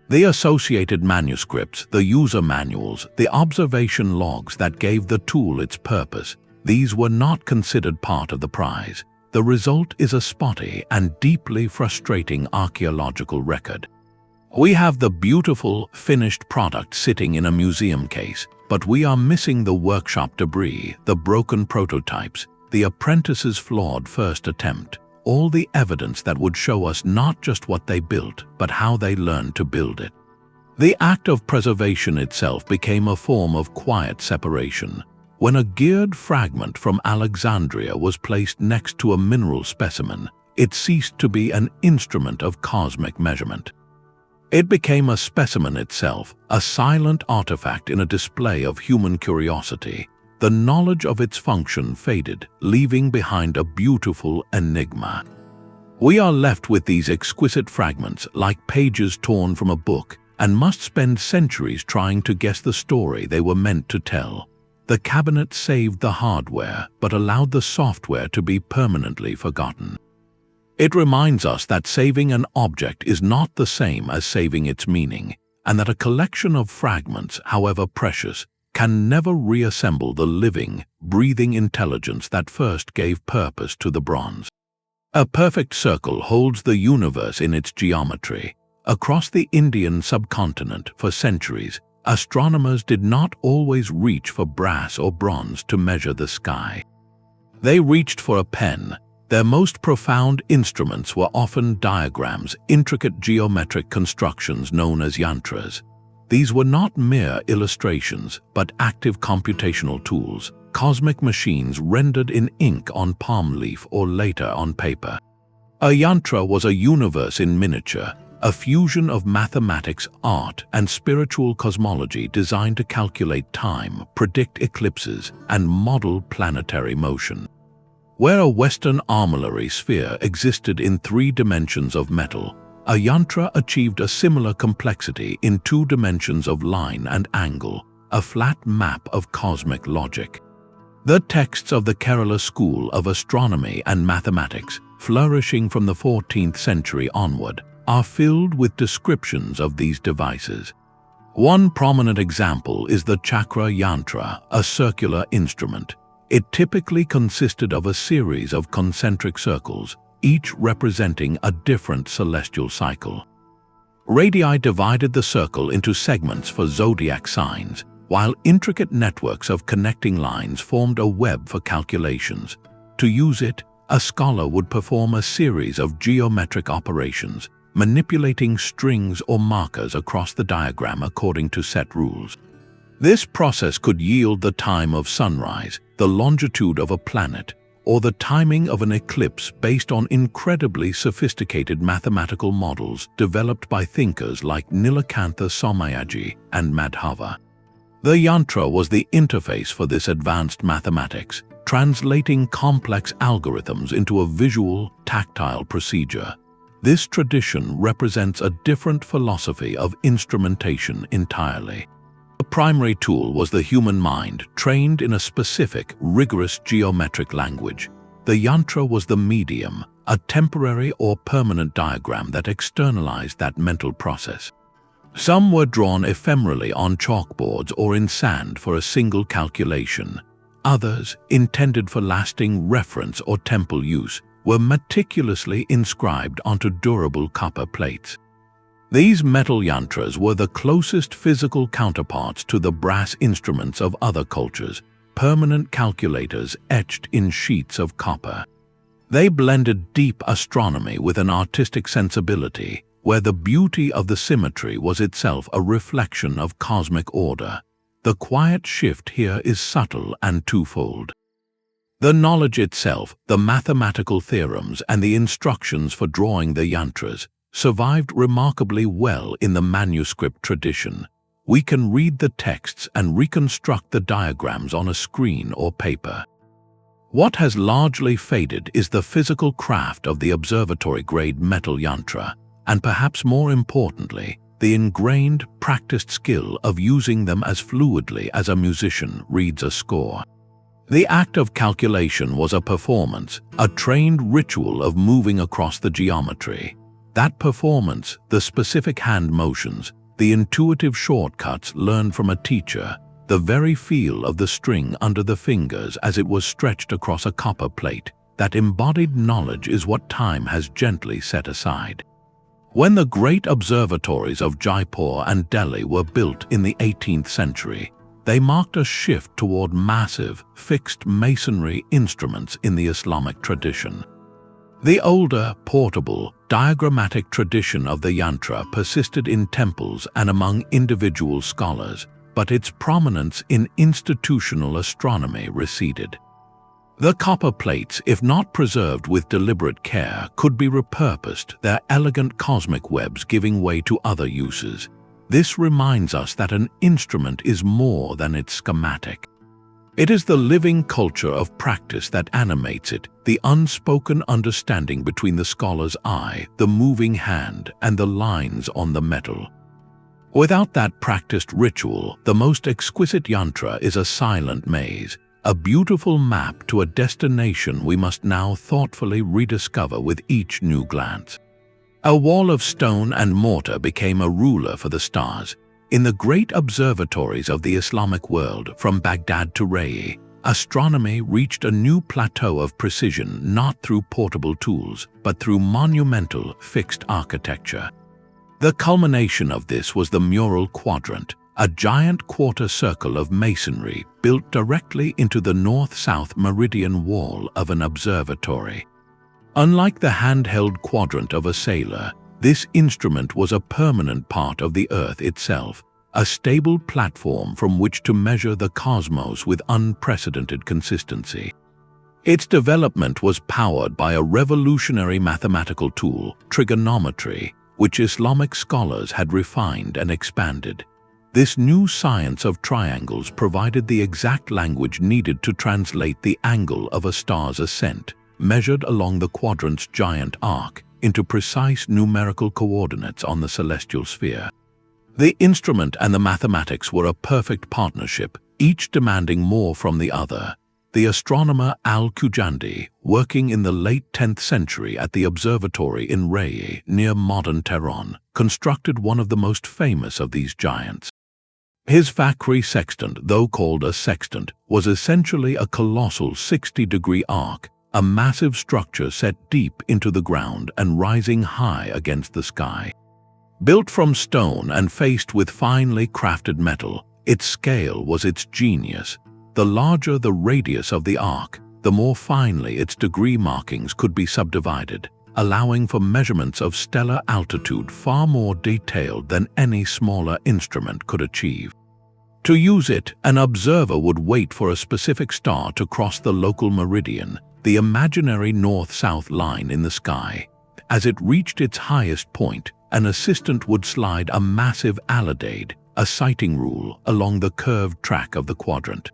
The associated manuscripts, the user manuals, the observation logs that gave the tool its purpose, these were not considered part of the prize. The result is a spotty and deeply frustrating archaeological record. We have the beautiful, finished product sitting in a museum case, but we are missing the workshop debris, the broken prototypes, the apprentice's flawed first attempt, all the evidence that would show us not just what they built, but how they learned to build it. The act of preservation itself became a form of quiet separation. When a geared fragment from Alexandria was placed next to a mineral specimen, it ceased to be an instrument of cosmic measurement. It became a specimen itself, a silent artifact in a display of human curiosity. The knowledge of its function faded, leaving behind a beautiful enigma. We are left with these exquisite fragments, like pages torn from a book, and must spend centuries trying to guess the story they were meant to tell. The cabinet saved the hardware, but allowed the software to be permanently forgotten. It reminds us that saving an object is not the same as saving its meaning, and that a collection of fragments, however precious, can never reassemble the living, breathing intelligence that first gave purpose to the bronze. A perfect circle holds the universe in its geometry. Across the Indian subcontinent for centuries, astronomers did not always reach for brass or bronze to measure the sky. They reached for a pen. Their most profound instruments were often diagrams, intricate geometric constructions known as Yantras. These were not mere illustrations, but active computational tools, cosmic machines rendered in ink on palm leaf or later on paper. A yantra was a universe in miniature, a fusion of mathematics, art, and spiritual cosmology designed to calculate time, predict eclipses, and model planetary motion. Where a Western armillary sphere existed in 3 dimensions of metal, a yantra achieved a similar complexity in 2 dimensions of line and angle, a flat map of cosmic logic. The texts of the Kerala school of astronomy and mathematics, flourishing from the 14th century onward, are filled with descriptions of these devices. One prominent example is the chakra yantra, a circular instrument. It typically consisted of a series of concentric circles, each representing a different celestial cycle. Radii divided the circle into segments for zodiac signs, while intricate networks of connecting lines formed a web for calculations. To use it, a scholar would perform a series of geometric operations, manipulating strings or markers across the diagram according to set rules. This process could yield the time of sunrise, the longitude of a planet, or the timing of an eclipse based on incredibly sophisticated mathematical models developed by thinkers like Nilakantha Somayaji and Madhava. The yantra was the interface for this advanced mathematics, translating complex algorithms into a visual, tactile procedure. This tradition represents a different philosophy of instrumentation entirely. The primary tool was the human mind, trained in a specific, rigorous geometric language. The yantra was the medium, a temporary or permanent diagram that externalized that mental process. Some were drawn ephemerally on chalkboards or in sand for a single calculation. Others, intended for lasting reference or temple use, were meticulously inscribed onto durable copper plates. These metal yantras were the closest physical counterparts to the brass instruments of other cultures, permanent calculators etched in sheets of copper. They blended deep astronomy with an artistic sensibility, where the beauty of the symmetry was itself a reflection of cosmic order. The quiet shift here is subtle and twofold. The knowledge itself, the mathematical theorems and the instructions for drawing the yantras, survived remarkably well in the manuscript tradition. We can read the texts and reconstruct the diagrams on a screen or paper. What has largely faded is the physical craft of the observatory-grade metal yantra, and perhaps more importantly, the ingrained, practiced skill of using them as fluidly as a musician reads a score. The act of calculation was a performance, a trained ritual of moving across the geometry. That performance, the specific hand motions, the intuitive shortcuts learned from a teacher, the very feel of the string under the fingers as it was stretched across a copper plate, that embodied knowledge is what time has gently set aside. When the great observatories of Jaipur and Delhi were built in the 18th century, they marked a shift toward massive, fixed masonry instruments in the Islamic tradition. The older, portable, diagrammatic tradition of the yantra persisted in temples and among individual scholars, but its prominence in institutional astronomy receded. The copper plates, if not preserved with deliberate care, could be repurposed, their elegant cosmic webs giving way to other uses. This reminds us that an instrument is more than its schematic. It is the living culture of practice that animates it, the unspoken understanding between the scholar's eye, the moving hand, and the lines on the metal. Without that practiced ritual, the most exquisite yantra is a silent maze, a beautiful map to a destination we must now thoughtfully rediscover with each new glance. A wall of stone and mortar became a ruler for the stars. In the great observatories of the Islamic world, from Baghdad to Brahe, astronomy reached a new plateau of precision not through portable tools, but through monumental, fixed architecture. The culmination of this was the mural quadrant, a giant quarter circle of masonry built directly into the north-south meridian wall of an observatory. Unlike the handheld quadrant of a sailor, this instrument was a permanent part of the Earth itself, a stable platform from which to measure the cosmos with unprecedented consistency. Its development was powered by a revolutionary mathematical tool, trigonometry, which Islamic scholars had refined and expanded. This new science of triangles provided the exact language needed to translate the angle of a star's ascent, measured along the quadrant's giant arc, into precise numerical coordinates on the celestial sphere. The instrument and the mathematics were a perfect partnership, each demanding more from the other. The astronomer Al-Khujandi, working in the late 10th century at the observatory in Brahe near modern Tehran, constructed one of the most famous of these giants. His Fakhri sextant, though called a sextant, was essentially a colossal 60-degree arc, a massive structure set deep into the ground and rising high against the sky. Built from stone and faced with finely crafted metal, its scale was its genius. The larger the radius of the arc, the more finely its degree markings could be subdivided, allowing for measurements of stellar altitude far more detailed than any smaller instrument could achieve. To use it, an observer would wait for a specific star to cross the local meridian, the imaginary north-south line in the sky. As it reached its highest point, an assistant would slide a massive alidade, a sighting rule, along the curved track of the quadrant.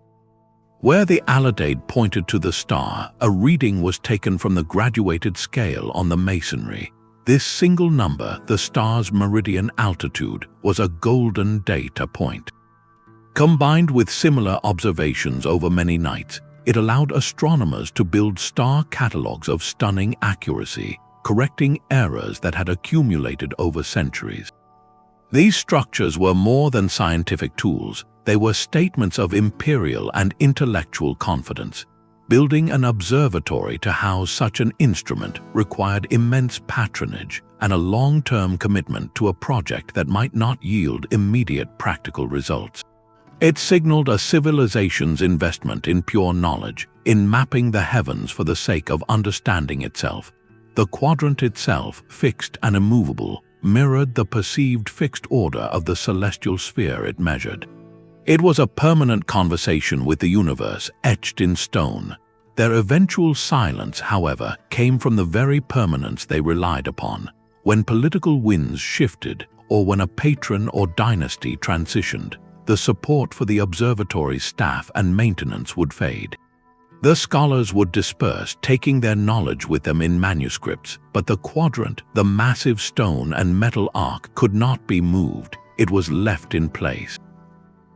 Where the alidade pointed to the star, a reading was taken from the graduated scale on the masonry. This single number, the star's meridian altitude, was a golden data point. Combined with similar observations over many nights, it allowed astronomers to build star catalogues of stunning accuracy, correcting errors that had accumulated over centuries. These structures were more than scientific tools. They were statements of imperial and intellectual confidence. Building an observatory to house such an instrument required immense patronage and a long-term commitment to a project that might not yield immediate practical results. It signaled a civilization's investment in pure knowledge, in mapping the heavens for the sake of understanding itself. The quadrant itself, fixed and immovable, mirrored the perceived fixed order of the celestial sphere it measured. It was a permanent conversation with the universe, etched in stone. Their eventual silence, however, came from the very permanence they relied upon. When political winds shifted, or when a patron or dynasty transitioned, the support for the observatory's staff and maintenance would fade. The scholars would disperse, taking their knowledge with them in manuscripts, but the quadrant, the massive stone and metal ark, could not be moved. It was left in place.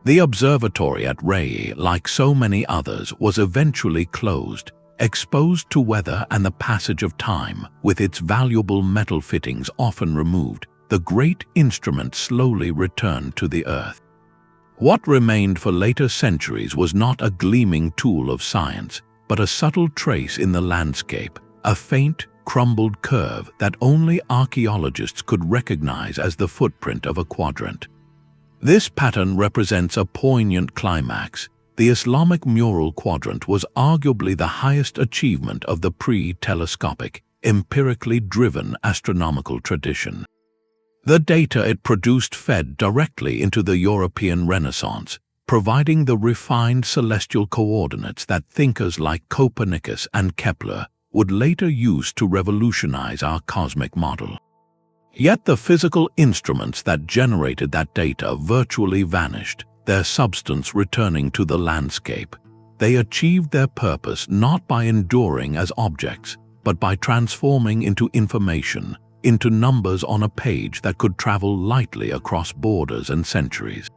The observatory at Brahe, like so many others, was eventually closed, exposed to weather and the passage of time. With its valuable metal fittings often removed, the great instrument slowly returned to the earth. What remained for later centuries was not a gleaming tool of science, but a subtle trace in the landscape, a faint, crumbled curve that only archaeologists could recognize as the footprint of a quadrant. This pattern represents a poignant climax. The Islamic mural quadrant was arguably the highest achievement of the pre-telescopic, empirically driven astronomical tradition. The data it produced fed directly into the European Renaissance, providing the refined celestial coordinates that thinkers like Copernicus and Kepler would later use to revolutionize our cosmic model. Yet the physical instruments that generated that data virtually vanished, their substance returning to the landscape. They achieved their purpose not by enduring as objects, but by transforming into information, into numbers on a page that could travel lightly across borders and centuries.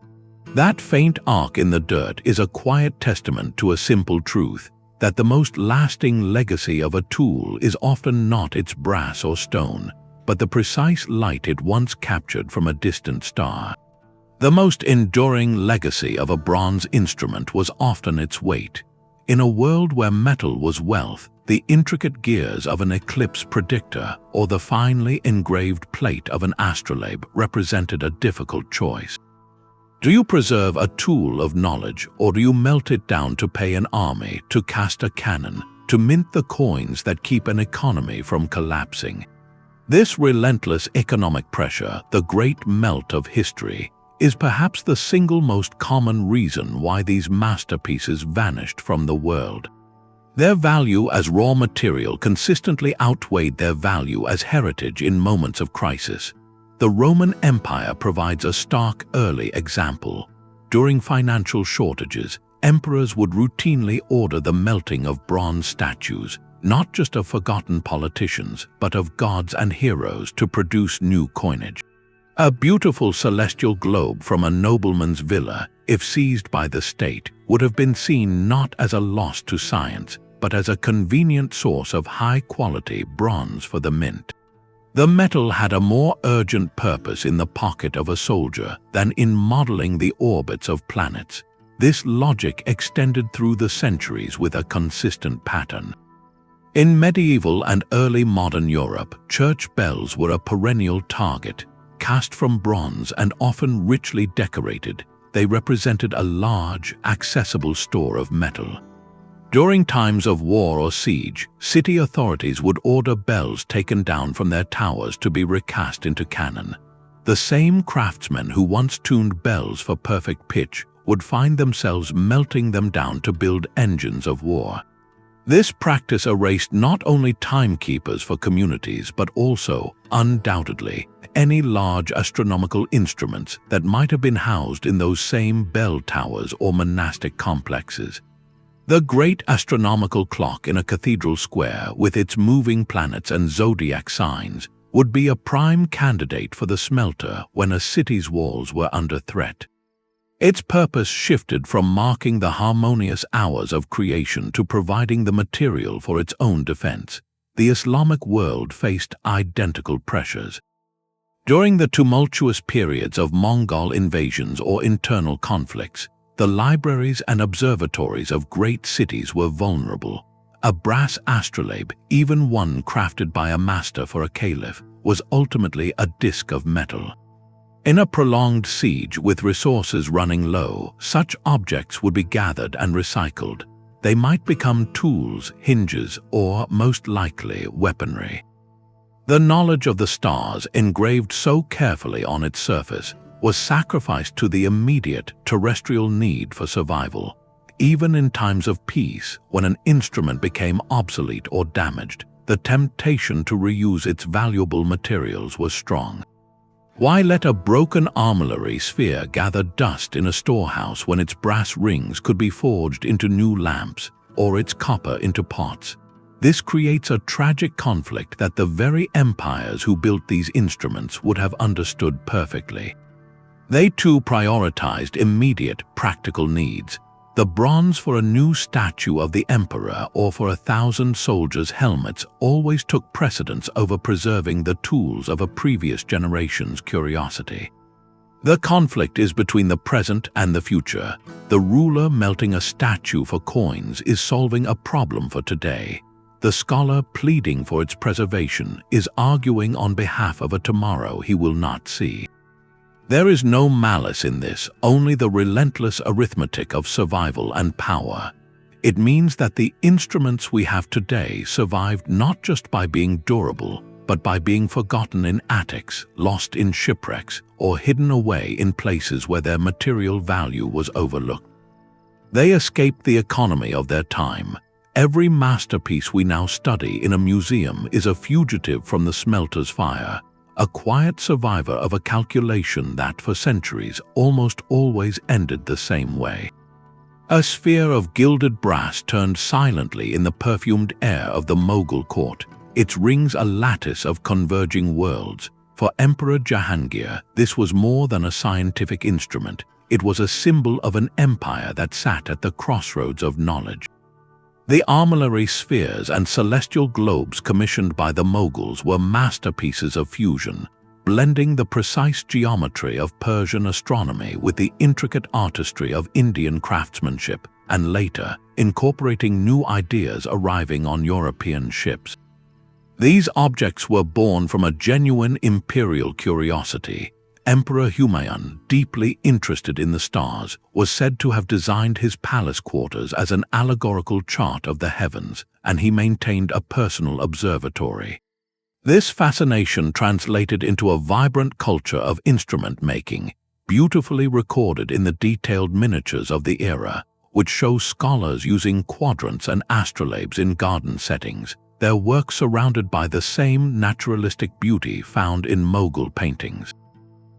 That faint arc in the dirt is a quiet testament to a simple truth, that the most lasting legacy of a tool is often not its brass or stone, but the precise light it once captured from a distant star. The most enduring legacy of a bronze instrument was often its weight. In a world where metal was wealth, the intricate gears of an eclipse predictor or the finely engraved plate of an astrolabe represented a difficult choice. Do you preserve a tool of knowledge, or do you melt it down to pay an army, to cast a cannon, to mint the coins that keep an economy from collapsing? This relentless economic pressure, the great melt of history, is perhaps the single most common reason why these masterpieces vanished from the world. Their value as raw material consistently outweighed their value as heritage in moments of crisis. The Roman Empire provides a stark early example. During financial shortages, emperors would routinely order the melting of bronze statues, not just of forgotten politicians, but of gods and heroes, to produce new coinage. A beautiful celestial globe from a nobleman's villa, if seized by the state, would have been seen not as a loss to science, but as a convenient source of high-quality bronze for the mint. The metal had a more urgent purpose in the pocket of a soldier than in modeling the orbits of planets. This logic extended through the centuries with a consistent pattern. In medieval and early modern Europe, church bells were a perennial target. Cast from bronze and often richly decorated, they represented a large, accessible store of metal. During times of war or siege, city authorities would order bells taken down from their towers to be recast into cannon. The same craftsmen who once tuned bells for perfect pitch would find themselves melting them down to build engines of war. This practice erased not only timekeepers for communities but also, undoubtedly, any large astronomical instruments that might have been housed in those same bell towers or monastic complexes. The great astronomical clock in a cathedral square with its moving planets and zodiac signs would be a prime candidate for the smelter when a city's walls were under threat. Its purpose shifted from marking the harmonious hours of creation to providing the material for its own defense. The Islamic world faced identical pressures. During the tumultuous periods of Mongol invasions or internal conflicts, the libraries and observatories of great cities were vulnerable. A brass astrolabe, even one crafted by a master for a caliph, was ultimately a disk of metal. In a prolonged siege with resources running low, such objects would be gathered and recycled. They might become tools, hinges, or, most likely, weaponry. The knowledge of the stars, engraved so carefully on its surface, was sacrificed to the immediate terrestrial need for survival. Even in times of peace, when an instrument became obsolete or damaged, the temptation to reuse its valuable materials was strong. Why let a broken armillary sphere gather dust in a storehouse when its brass rings could be forged into new lamps, or its copper into pots? This creates a tragic conflict that the very empires who built these instruments would have understood perfectly. They too prioritized immediate, practical needs. The bronze for a new statue of the emperor or for 1,000 soldiers' helmets always took precedence over preserving the tools of a previous generation's curiosity. The conflict is between the present and the future. The ruler melting a statue for coins is solving a problem for today. The scholar pleading for its preservation is arguing on behalf of a tomorrow he will not see. There is no malice in this, only the relentless arithmetic of survival and power. It means that the instruments we have today survived not just by being durable, but by being forgotten in attics, lost in shipwrecks, or hidden away in places where their material value was overlooked. They escaped the economy of their time. Every masterpiece we now study in a museum is a fugitive from the smelter's fire, a quiet survivor of a calculation that, for centuries, almost always ended the same way. A sphere of gilded brass turned silently in the perfumed air of the Mughal court, its rings a lattice of converging worlds. For Emperor Jahangir, this was more than a scientific instrument. It was a symbol of an empire that sat at the crossroads of knowledge. The armillary spheres and celestial globes commissioned by the Mughals were masterpieces of fusion, blending the precise geometry of Persian astronomy with the intricate artistry of Indian craftsmanship, and later, incorporating new ideas arriving on European ships. These objects were born from a genuine imperial curiosity. Emperor Humayun, deeply interested in the stars, was said to have designed his palace quarters as an allegorical chart of the heavens, and he maintained a personal observatory. This fascination translated into a vibrant culture of instrument making, beautifully recorded in the detailed miniatures of the era, which show scholars using quadrants and astrolabes in garden settings, their work surrounded by the same naturalistic beauty found in Mughal paintings.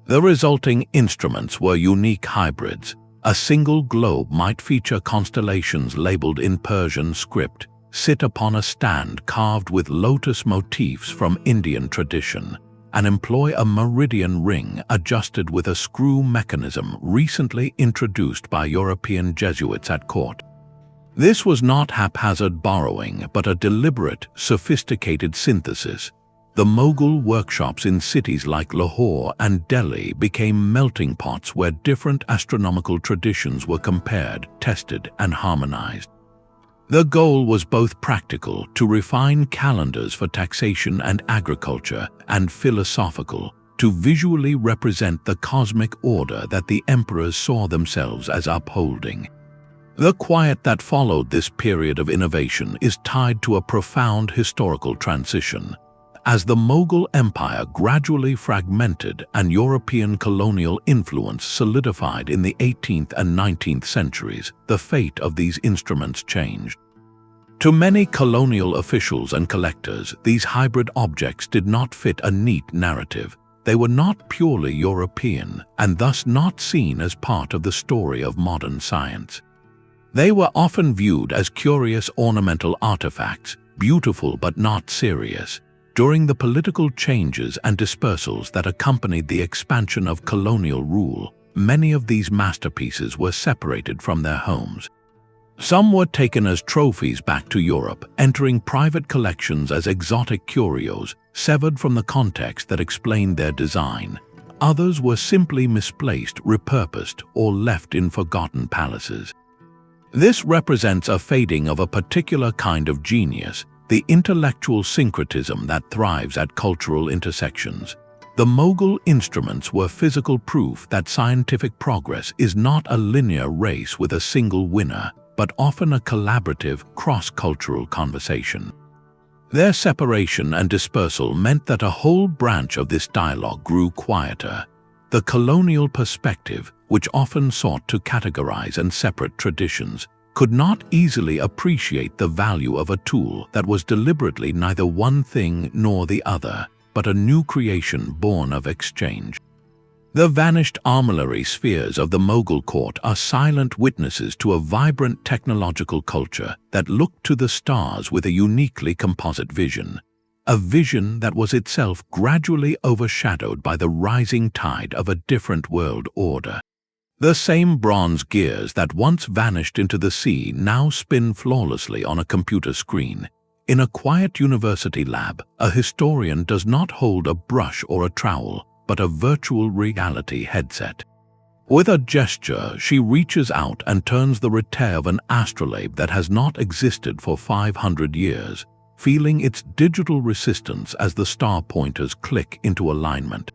The resulting instruments were unique hybrids. A single globe might feature constellations labeled in Persian script, sit upon a stand carved with lotus motifs from Indian tradition, and employ a meridian ring adjusted with a screw mechanism recently introduced by European Jesuits at court. This was not haphazard borrowing, but a deliberate, sophisticated synthesis. The Mughal workshops in cities like Lahore and Delhi became melting pots where different astronomical traditions were compared, tested, and harmonized. The goal was both practical, to refine calendars for taxation and agriculture, and philosophical, to visually represent the cosmic order that the emperors saw themselves as upholding. The quiet that followed this period of innovation is tied to a profound historical transition. As the Mughal Empire gradually fragmented and European colonial influence solidified in the 18th and 19th centuries, the fate of these instruments changed. To many colonial officials and collectors, these hybrid objects did not fit a neat narrative. They were not purely European and thus not seen as part of the story of modern science. They were often viewed as curious ornamental artifacts, beautiful but not serious. During the political changes and dispersals that accompanied the expansion of colonial rule, many of these masterpieces were separated from their homes. Some were taken as trophies back to Europe, entering private collections as exotic curios, severed from the context that explained their design. Others were simply misplaced, repurposed, or left in forgotten palaces. This represents a fading of a particular kind of genius, the intellectual syncretism that thrives at cultural intersections. The Mughal instruments were physical proof that scientific progress is not a linear race with a single winner, but often a collaborative, cross-cultural conversation. Their separation and dispersal meant that a whole branch of this dialogue grew quieter. The colonial perspective, which often sought to categorize and separate traditions, could not easily appreciate the value of a tool that was deliberately neither one thing nor the other, but a new creation born of exchange. The vanished armillary spheres of the Mughal court are silent witnesses to a vibrant technological culture that looked to the stars with a uniquely composite vision, a vision that was itself gradually overshadowed by the rising tide of a different world order. The same bronze gears that once vanished into the sea now spin flawlessly on a computer screen. In a quiet university lab, a historian does not hold a brush or a trowel, but a virtual reality headset. With a gesture, she reaches out and turns the rete of an astrolabe that has not existed for 500 years, feeling its digital resistance as the star pointers click into alignment.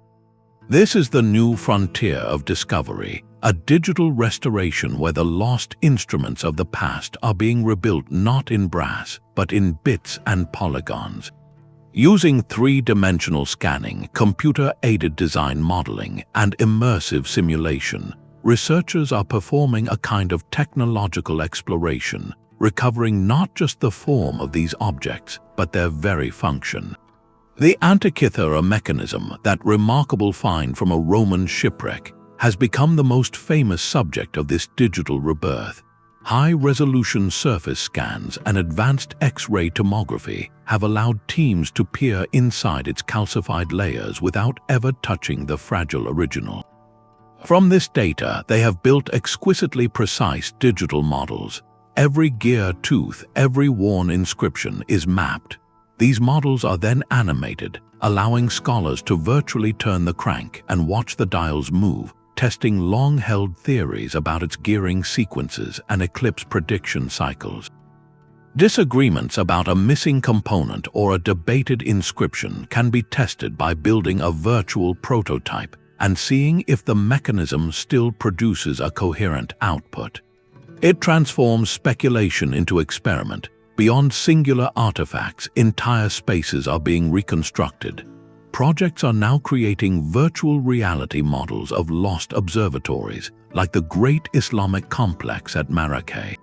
This is the new frontier of discovery, a digital restoration where the lost instruments of the past are being rebuilt not in brass, but in bits and polygons. Using three-dimensional scanning, computer-aided design modeling, and immersive simulation, researchers are performing a kind of technological exploration, recovering not just the form of these objects, but their very function. The Antikythera Mechanism, that remarkable find from a Roman shipwreck, has become the most famous subject of this digital rebirth. High-resolution surface scans and advanced X-ray tomography have allowed teams to peer inside its calcified layers without ever touching the fragile original. From this data, they have built exquisitely precise digital models. Every gear tooth, every worn inscription is mapped. These models are then animated, allowing scholars to virtually turn the crank and watch the dials move, testing long-held theories about its gearing sequences and eclipse prediction cycles. Disagreements about a missing component or a debated inscription can be tested by building a virtual prototype and seeing if the mechanism still produces a coherent output. It transforms speculation into experiment. Beyond singular artifacts, entire spaces are being reconstructed. Projects are now creating virtual reality models of lost observatories, like the Great Islamic Complex at Marrakech.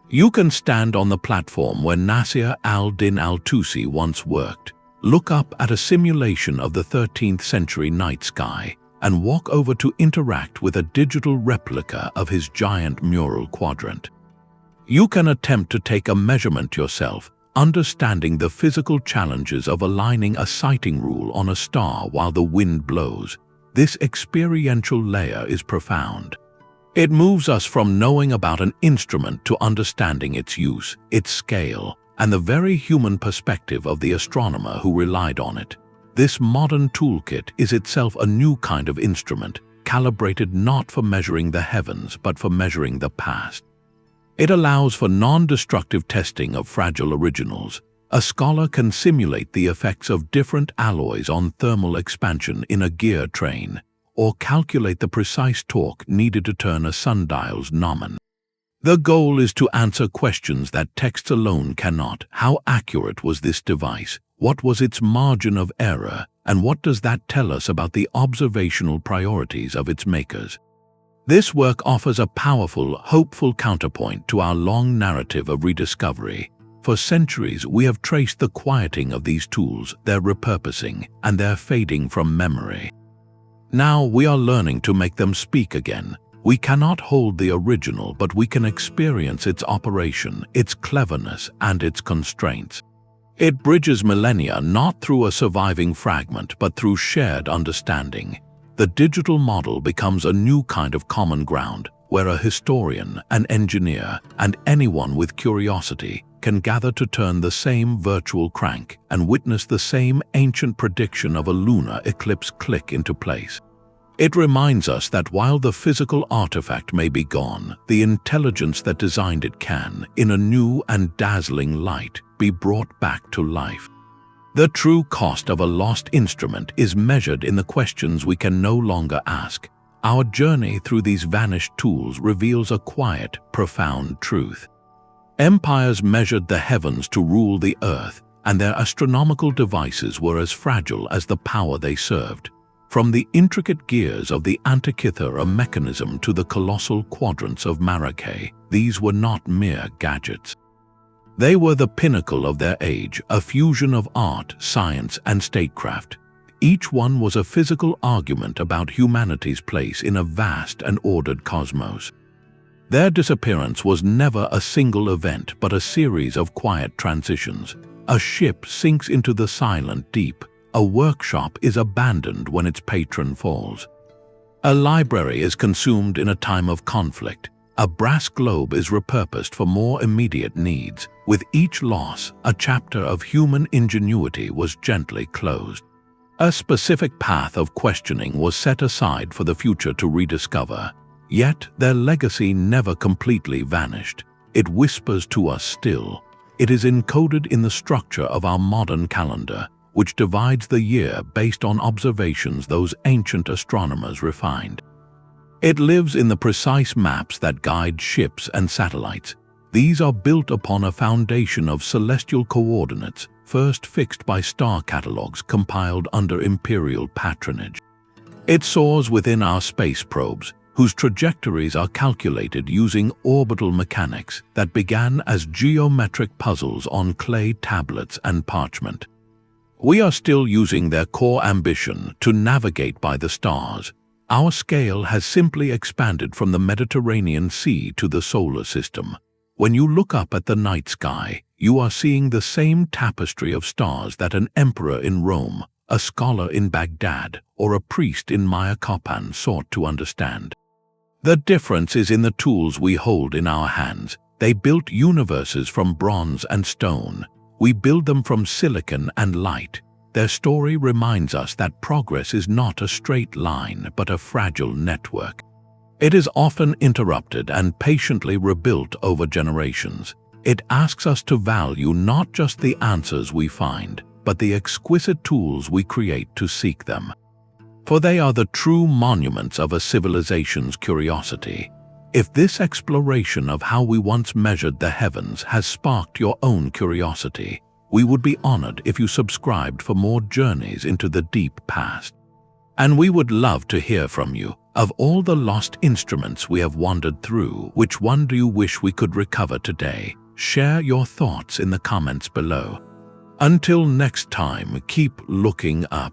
You can stand on the platform where Nasir al-Din al-Tusi once worked, look up at a simulation of the 13th century night sky, and walk over to interact with a digital replica of his giant mural quadrant. You can attempt to take a measurement yourself, understanding the physical challenges of aligning a sighting rule on a star while the wind blows. This experiential layer is profound. It moves us from knowing about an instrument to understanding its use, its scale, and the very human perspective of the astronomer who relied on it. This modern toolkit is itself a new kind of instrument, calibrated not for measuring the heavens but for measuring the past. It allows for non-destructive testing of fragile originals. A scholar can simulate the effects of different alloys on thermal expansion in a gear train, or calculate the precise torque needed to turn a sundial's gnomon. The goal is to answer questions that text alone cannot. How accurate was this device? What was its margin of error? And what does that tell us about the observational priorities of its makers? This work offers a powerful, hopeful counterpoint to our long narrative of rediscovery. For centuries, we have traced the quieting of these tools, their repurposing, and their fading from memory. Now we are learning to make them speak again. We cannot hold the original, but we can experience its operation, its cleverness, and its constraints. It bridges millennia not through a surviving fragment, but through shared understanding. The digital model becomes a new kind of common ground, where a historian, an engineer, and anyone with curiosity can gather to turn the same virtual crank and witness the same ancient prediction of a lunar eclipse click into place. It reminds us that while the physical artifact may be gone, the intelligence that designed it can, in a new and dazzling light, be brought back to life. The true cost of a lost instrument is measured in the questions we can no longer ask. Our journey through these vanished tools reveals a quiet, profound truth. Empires measured the heavens to rule the earth, and their astronomical devices were as fragile as the power they served. From the intricate gears of the Antikythera Mechanism to the colossal quadrants of Brahe, these were not mere gadgets. They were the pinnacle of their age, a fusion of art, science, and statecraft. Each one was a physical argument about humanity's place in a vast and ordered cosmos. Their disappearance was never a single event, but a series of quiet transitions. A ship sinks into the silent deep. A workshop is abandoned when its patron falls. A library is consumed in a time of conflict. A brass globe is repurposed for more immediate needs. With each loss, a chapter of human ingenuity was gently closed. A specific path of questioning was set aside for the future to rediscover. Yet their legacy never completely vanished. It whispers to us still. It is encoded in the structure of our modern calendar, which divides the year based on observations those ancient astronomers refined. It lives in the precise maps that guide ships and satellites. These are built upon a foundation of celestial coordinates, first fixed by star catalogues compiled under imperial patronage. It soars within our space probes, whose trajectories are calculated using orbital mechanics that began as geometric puzzles on clay tablets and parchment. We are still using their core ambition to navigate by the stars. Our scale has simply expanded from the Mediterranean Sea to the solar system. When you look up at the night sky, you are seeing the same tapestry of stars that an emperor in Rome, a scholar in Baghdad, or a priest in Mayakopan sought to understand. The difference is in the tools we hold in our hands. They built universes from bronze and stone. We build them from silicon and light. Their story reminds us that progress is not a straight line, but a fragile network. It is often interrupted and patiently rebuilt over generations. It asks us to value not just the answers we find, but the exquisite tools we create to seek them. For they are the true monuments of a civilization's curiosity. If this exploration of how we once measured the heavens has sparked your own curiosity, we would be honored if you subscribed for more journeys into the deep past. And we would love to hear from you. Of all the lost instruments we have wandered through, which one do you wish we could recover today? Share your thoughts in the comments below. Until next time, keep looking up.